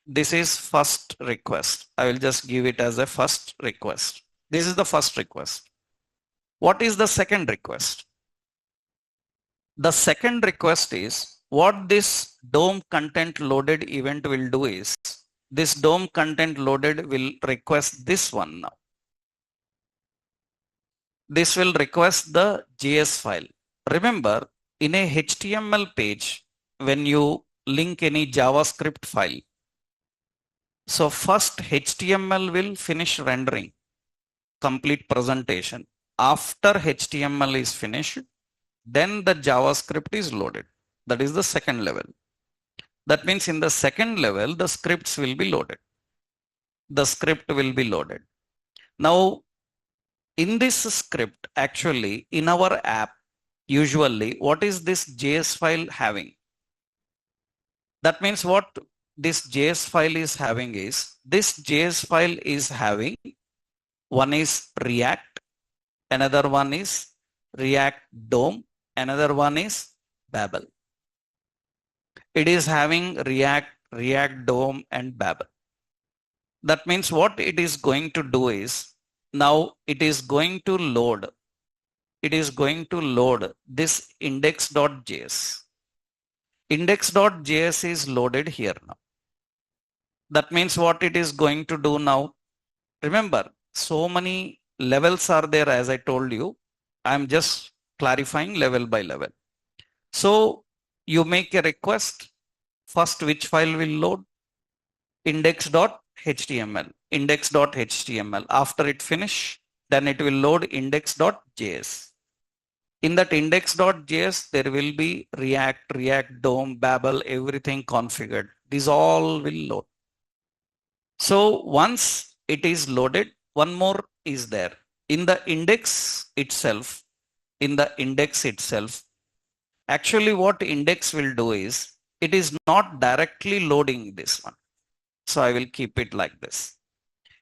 This is first request. I will just give it as a first request. This is the first request. What is the second request? The second request is what this DOM content loaded event will do is this DOM content loaded will request this one now. This will request the JS file. Remember, in a HTML page, when you link any JavaScript file, so first HTML will finish rendering, complete presentation. After HTML is finished, then the JavaScript is loaded. That is the second level. That means in the second level, the scripts will be loaded. The script will be loaded. Now, in this script, actually, in our app, usually, what is this JS file having? That means what this JS file is having is, this JS file is having, one is React, another one is React DOM, another one is Babel. It is having React, React DOM, and Babel. That means what it is going to do is, now it is going to load. It is going to load this index.js. Index.js is loaded here now. That means what it is going to do now. Remember, so many levels are there, as I told you. I'm just clarifying level by level. So you make a request. First, which file will load? Index.html. Index.html. After it finish, then it will load index.js. In that index.js, there will be React, React DOM, Babel, everything configured. These all will load. So once it is loaded, one more is there. In the index itself, actually what index will do is, it is not directly loading this one. So I will keep it like this.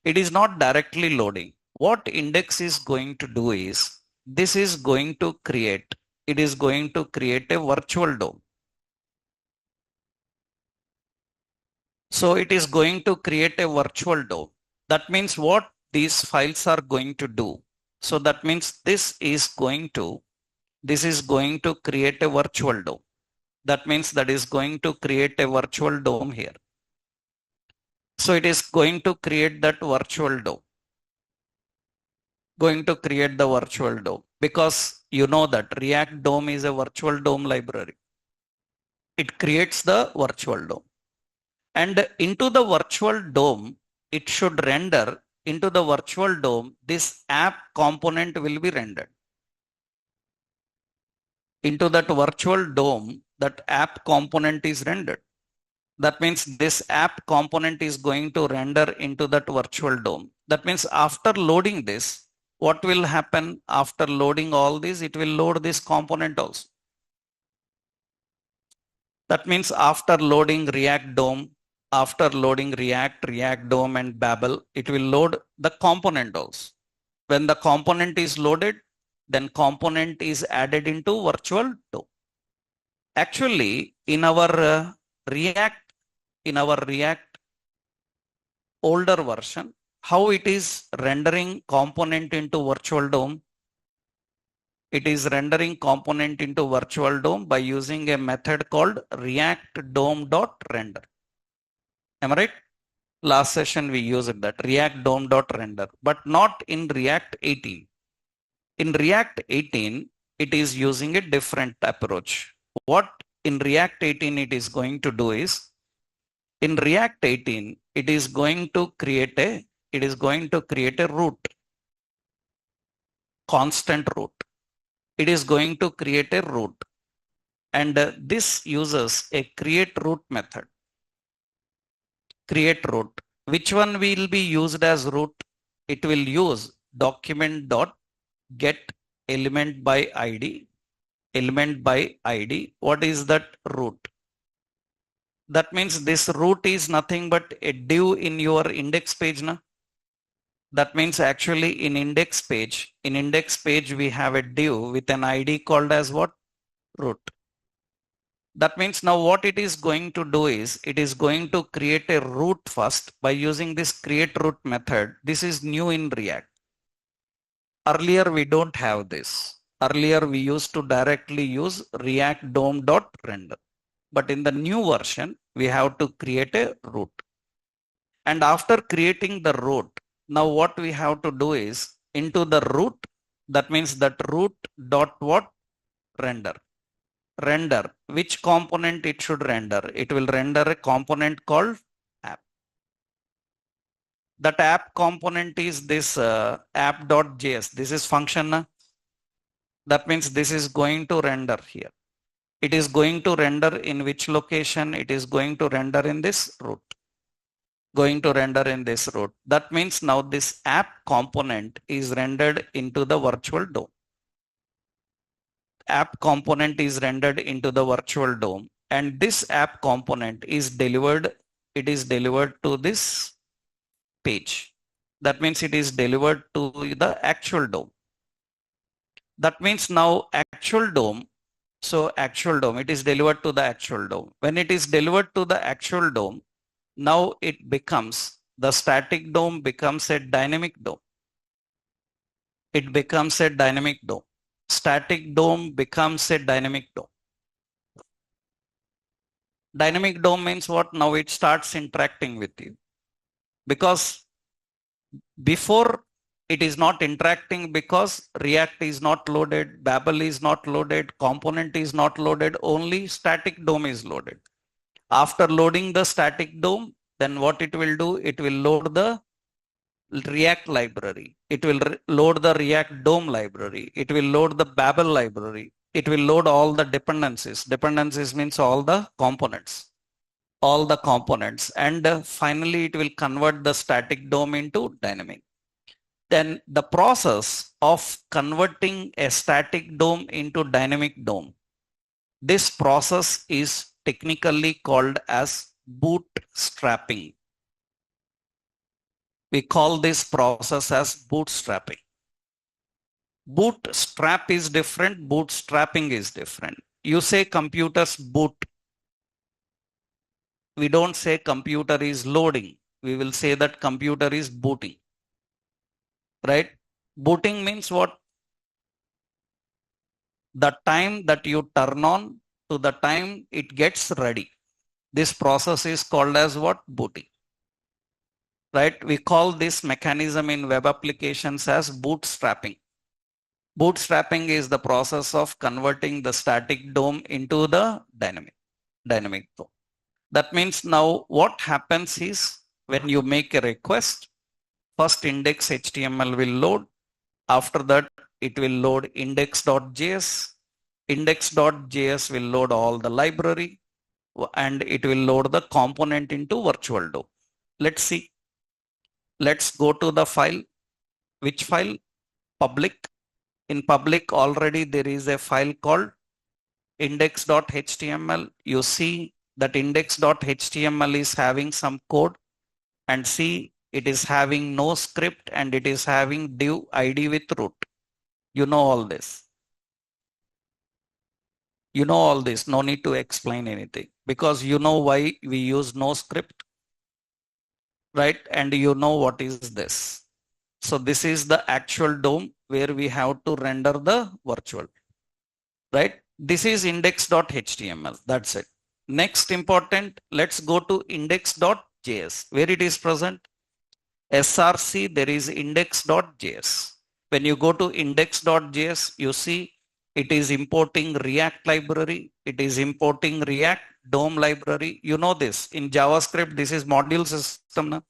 It is not directly loading. What index is going to do is, this is going to create, it is going to create a virtual DOM. So it is going to create a virtual DOM. That means what these files are going to do. So that means this is going to create a virtual DOM. That means that is going to create a virtual DOM here. So it is going to create that virtual DOM. Going to create the virtual DOM, because you know that React DOM is a virtual DOM library. It creates the virtual DOM. And into the virtual DOM, it should render into the virtual DOM, this app component will be rendered. Into that virtual DOM, that app component is rendered. That means this app component is going to render into that virtual DOM. That means after loading this, what will happen after loading all this? It will load this component also. That means after loading React DOM, after loading React, React DOM, and Babel, it will load the component also. When the component is loaded, then component is added into virtual DOM. Actually, in our React older version, how it is rendering component into virtual DOM? It is rendering component into virtual DOM by using a method called React DOM.render. Am I right? Last session we used that React DOM.render, but not in React 18. In React 18, it is using a different approach. What in React 18 it is going to do is, in React 18, it is going to create a root, constant root. It is going to create a root, and this uses a create root method. Create root. Which one will be used as root? It will use document.get element by ID. Element by ID. What is that root? That means this root is nothing but a div in your index page. Na? That means actually in index page we have a div with an ID called as what? Root. That means now what it is going to do is it is going to create a root first by using this create root method. This is new in React. Earlier we don't have this. Earlier we used to directly use React DOM.render. But in the new version, we have to create a root. And after creating the root, now what we have to do is into the root, that means that root dot what? Render. Render. Which component it should render? It will render a component called app. That app component is this app.js. This is function. That means this is going to render here. It is going to render in which location? It is going to render in this root. Going to render in this root. That means now this app component is rendered into the virtual DOM. App component is rendered into the virtual DOM, and this app component is delivered. It is delivered to this page. That means it is delivered to the actual DOM. That means now actual DOM. So actual DOM, it is delivered to the actual DOM. When it is delivered to the actual DOM, now it becomes, the static DOM becomes a dynamic DOM. It becomes a dynamic DOM. Static DOM becomes a dynamic DOM. Dynamic DOM means what? Now it starts interacting with you. Because before it is not interacting because React is not loaded, Babel is not loaded, component is not loaded, only static DOM is loaded. After loading the static DOM, then what it will do? It will load the React library. It will load the React DOM library. It will load the Babel library. It will load all the dependencies. Dependencies means all the components. All the components. And finally, it will convert the static DOM into dynamic. Then the process of converting a static DOM into dynamic DOM, this process is technically called as bootstrapping. We call this process as bootstrapping. Bootstrap is different, bootstrapping is different. You say computers boot. We don't say computer is loading. We will say that computer is booting. Right? Booting means what? The time that you turn on to the time it gets ready. This process is called as what? Booting. Right? We call this mechanism in web applications as bootstrapping. Bootstrapping is the process of converting the static DOM into the dynamic DOM. That means now what happens is when you make a request, first index HTML will load. After that, it will load index.js. Index.js will load all the library and it will load the component into virtual DOM. Let's see. Let's go to the file. Which file? Public. In public already there is a file called index.html. You see that index.html is having some code, and see it is having no script and it is having div id with root. You know all this. You know all this. No need to explain anything because you know why we use no script, right? And you know what is this. So this is the actual DOM where we have to render the virtual, right? This is index.html. That's it. Next important, let's go to index.js where it is present. src, there is index.js. When you go to index.js, you see it is importing React library. It is importing React DOM library. You know this. In JavaScript, this is module system. Na?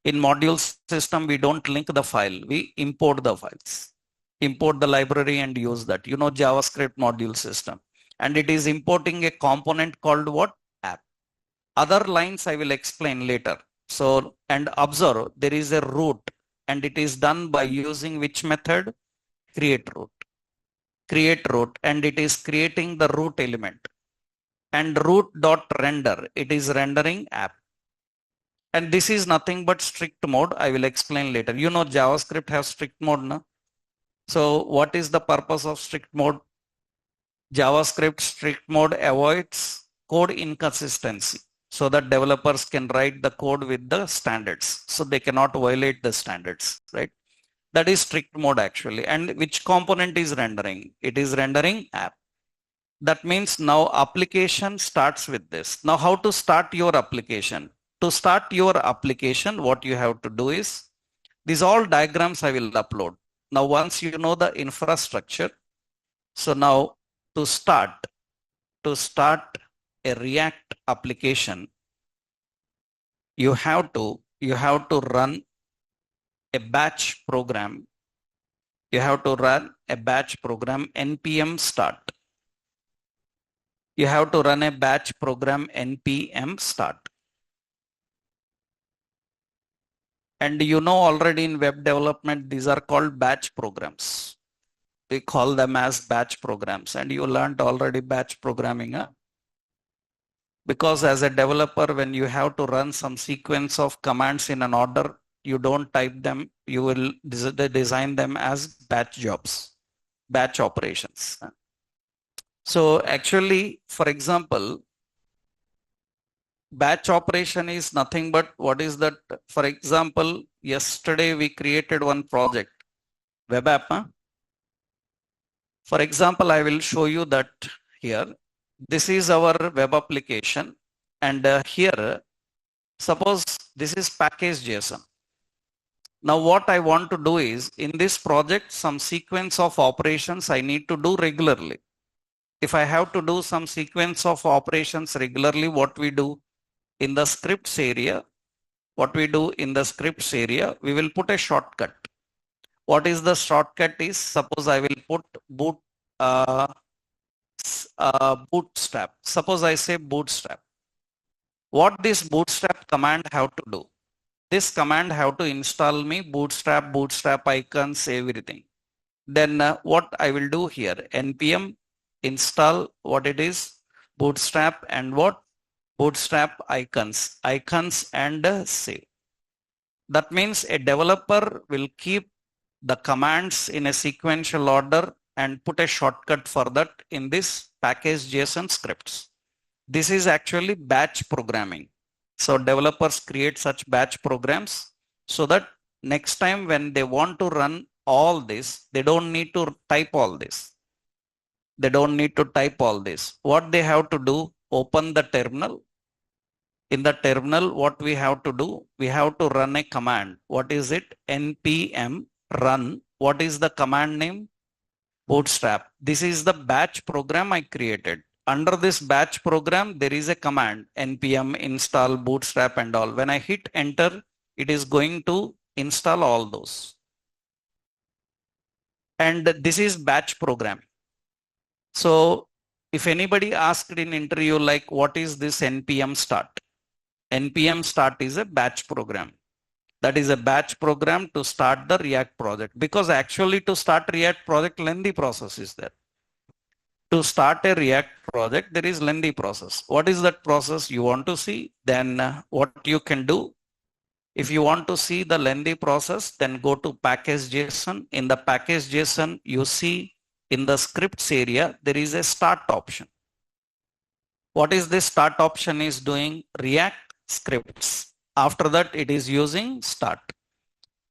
In module system, we don't link the file. We import the files. Import the library and use that. You know JavaScript module system. And it is importing a component called what? App. Other lines I will explain later. So, and observe, there is a root and it is done by using which method? Create root. Create root, and it is creating the root element. And root.render, it is rendering app. And this is nothing but strict mode. I will explain later. You know JavaScript has strict mode, no? So what is the purpose of strict mode? JavaScript strict mode avoids code inconsistency so that developers can write the code with the standards. So they cannot violate the standards, right? That is strict mode actually. And which component is rendering? It is rendering app. That means now application starts with this. Now how to start your application? To start your application, what you have to do is, these all diagrams I will upload. Now once you know the infrastructure, so now to start a React application, you have to run a batch program. You have to run a batch program npm start. You have to run a batch program npm start. And you know already in web development, these are called batch programs. We call them as batch programs, and you learned already batch programming. Because as a developer, when you have to run some sequence of commands in an order, you don't type them, you will design them as batch jobs, batch operations. So actually, for example, batch operation is nothing but what is that? For example, yesterday we created one project, web app. For example, I will show you that here. This is our web application, and here, suppose this is package.json. Now what I want to do is, in this project, some sequence of operations I need to do regularly. If I have to do some sequence of operations regularly, what we do in the scripts area, we will put a shortcut. What is the shortcut is, suppose I will put bootstrap. Suppose I say bootstrap. What this bootstrap command have to do? This command have to install me bootstrap icons, everything. Then what I will do here, npm install what it is, bootstrap and what? Bootstrap icons and save. That means a developer will keep the commands in a sequential order and put a shortcut for that in this package.json scripts. This is actually batch programming. So developers create such batch programs so that next time when they want to run all this, they don't need to type all this. What they have to do, open the terminal. In the terminal, what we have to do, we have to run a command. What is it? npm run. What is the command name? Bootstrap. This is the batch program I created. Under this batch program, there is a command npm install bootstrap and all. When I hit enter, it is going to install all those. And this is batch program. So if anybody asked in interview, like, what is this npm start? npm start is a batch program. That is a batch program to start the React project, because actually to start React project, lengthy process is there. To start a React project, there is lengthy process. What is that process you want to see? Then what you can do, if you want to see the lengthy process, then go to package.json. In the package.json, you see in the scripts area, there is a start option. What is this start option is doing? React scripts. After that, it is using start.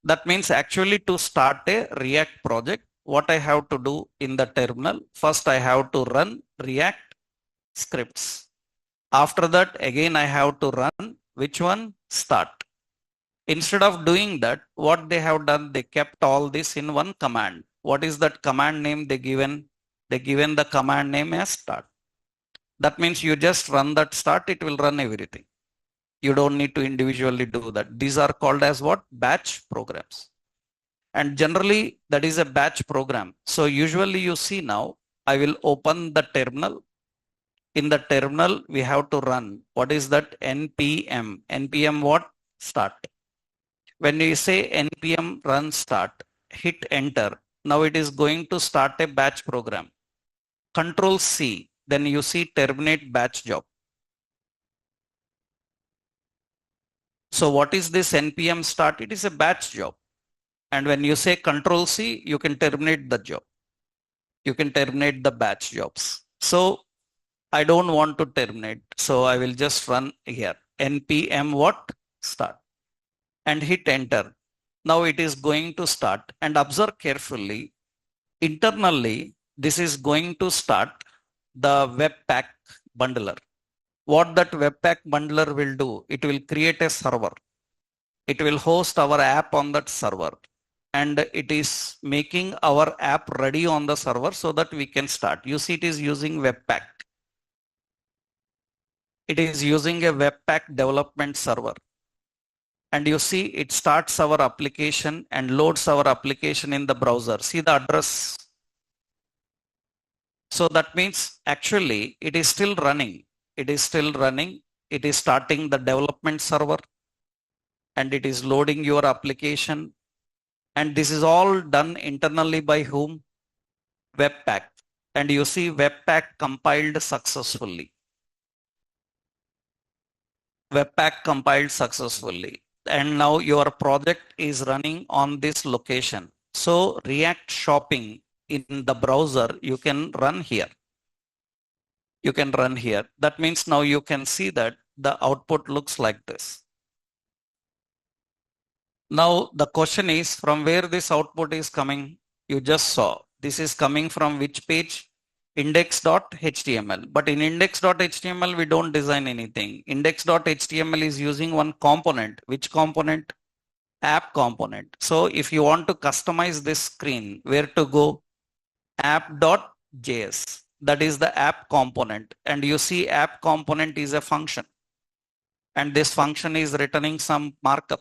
That means actually to start a React project, what I have to do in the terminal, first I have to run React scripts. After that, again I have to run which one? Start. Instead of doing that, what they have done, they kept all this in one command. What is that command name they given? They given the command name as start. That means you just run that start, it will run everything. You don't need to individually do that. These are called as what? Batch programs. And generally that is a batch program. So usually you see now, I will open the terminal. In the terminal, we have to run. What is that? npm. npm what? Start. When you say npm run start, hit enter. Now it is going to start a batch program. Control C, then you see terminate batch job. So what is this npm start? It is a batch job. And when you say Control C, you can terminate the job. You can terminate the batch jobs. So I don't want to terminate. So I will just run here. npm what? Start. And hit enter. Now it is going to start, and observe carefully. Internally, this is going to start the Webpack bundler. What that Webpack bundler will do, it will create a server. It will host our app on that server. And it is making our app ready on the server so that we can start. You see, it is using Webpack. It is using a Webpack development server. And you see, it starts our application and loads our application in the browser. See the address. So that means actually it is still running. It is still running. It is starting the development server and it is loading your application. And this is all done internally by whom? Webpack. And you see Webpack compiled successfully. Webpack compiled successfully. And now your project is running on this location. So React shopping in the browser, you can run here. You can run here. That means now you can see that the output looks like this. Now the question is, from where this output is coming? You just saw. This is coming from which page? Index.html. But in index.html, we don't design anything. Index.html is using one component. Which component? App component. So if you want to customize this screen, where to go? App.js. That is the app component. And you see app component is a function. And this function is returning some markup.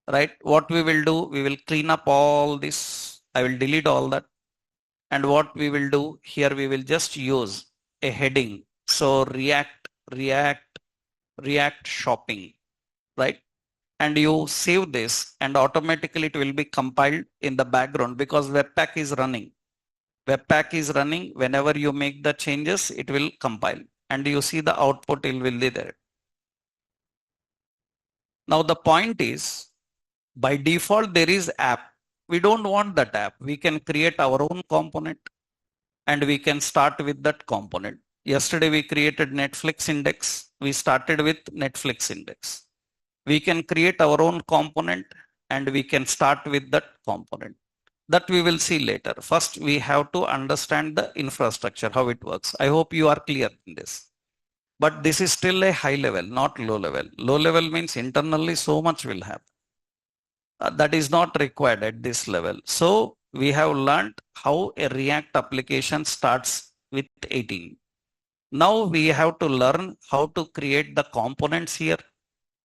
Right? What we will do, we will clean up all this. I will delete all that. And what we will do here, we will just use a heading. So React shopping, right? And you save this and automatically it will be compiled in the background because Webpack is running. Webpack is running. Whenever you make the changes, it will compile and you see the output will be there. Now the point is, by default, there is app. We don't want that app. We can create our own component and we can start with that component. Yesterday, we created Netflix index. We started with Netflix index. We can create our own component and we can start with that component. That we will see later. First, we have to understand the infrastructure, how it works. I hope you are clear in this. But this is still a high level, not low level. Low level means internally so much will happen. That is not required at this level. So we have learned how a React application starts with 18. Now we have to learn how to create the components here,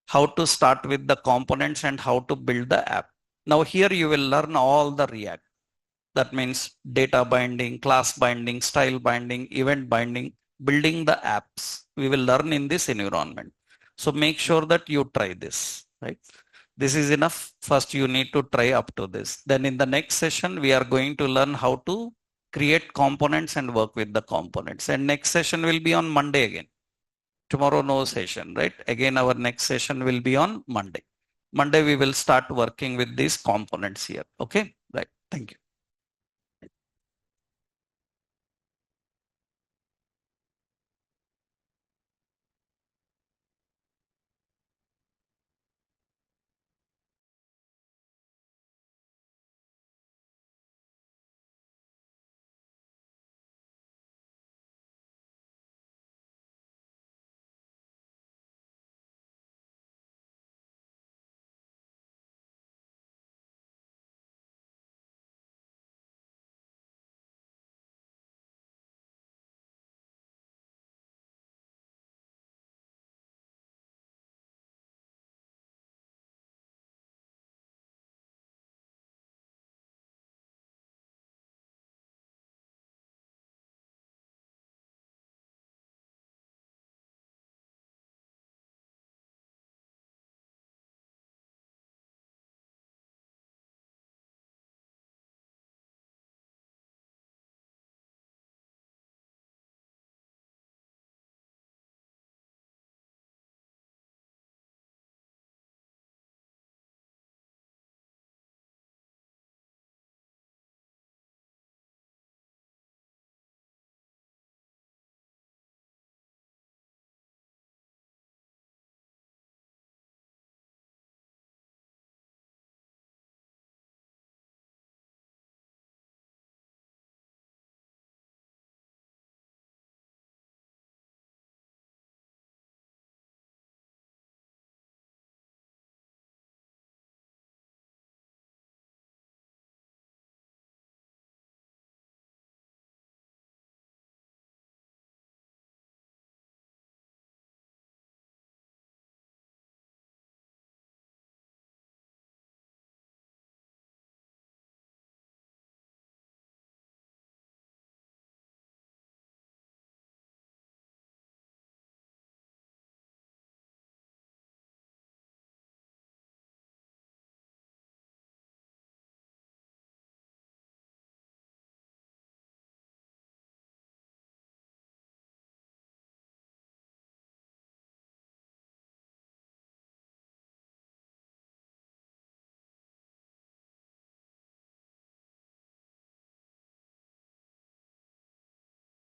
how to start with the components and how to build the app. Now here you will learn all the React. That means data binding, class binding, style binding, event binding, building the apps. We will learn in this environment. So make sure that you try this, right? This is enough. First, you need to try up to this. Then in the next session, we are going to learn how to create components and work with the components. And next session will be on Monday again. Tomorrow, no session, right? Again, our next session will be on Monday. Monday, we will start working with these components here. Okay, right. Thank you.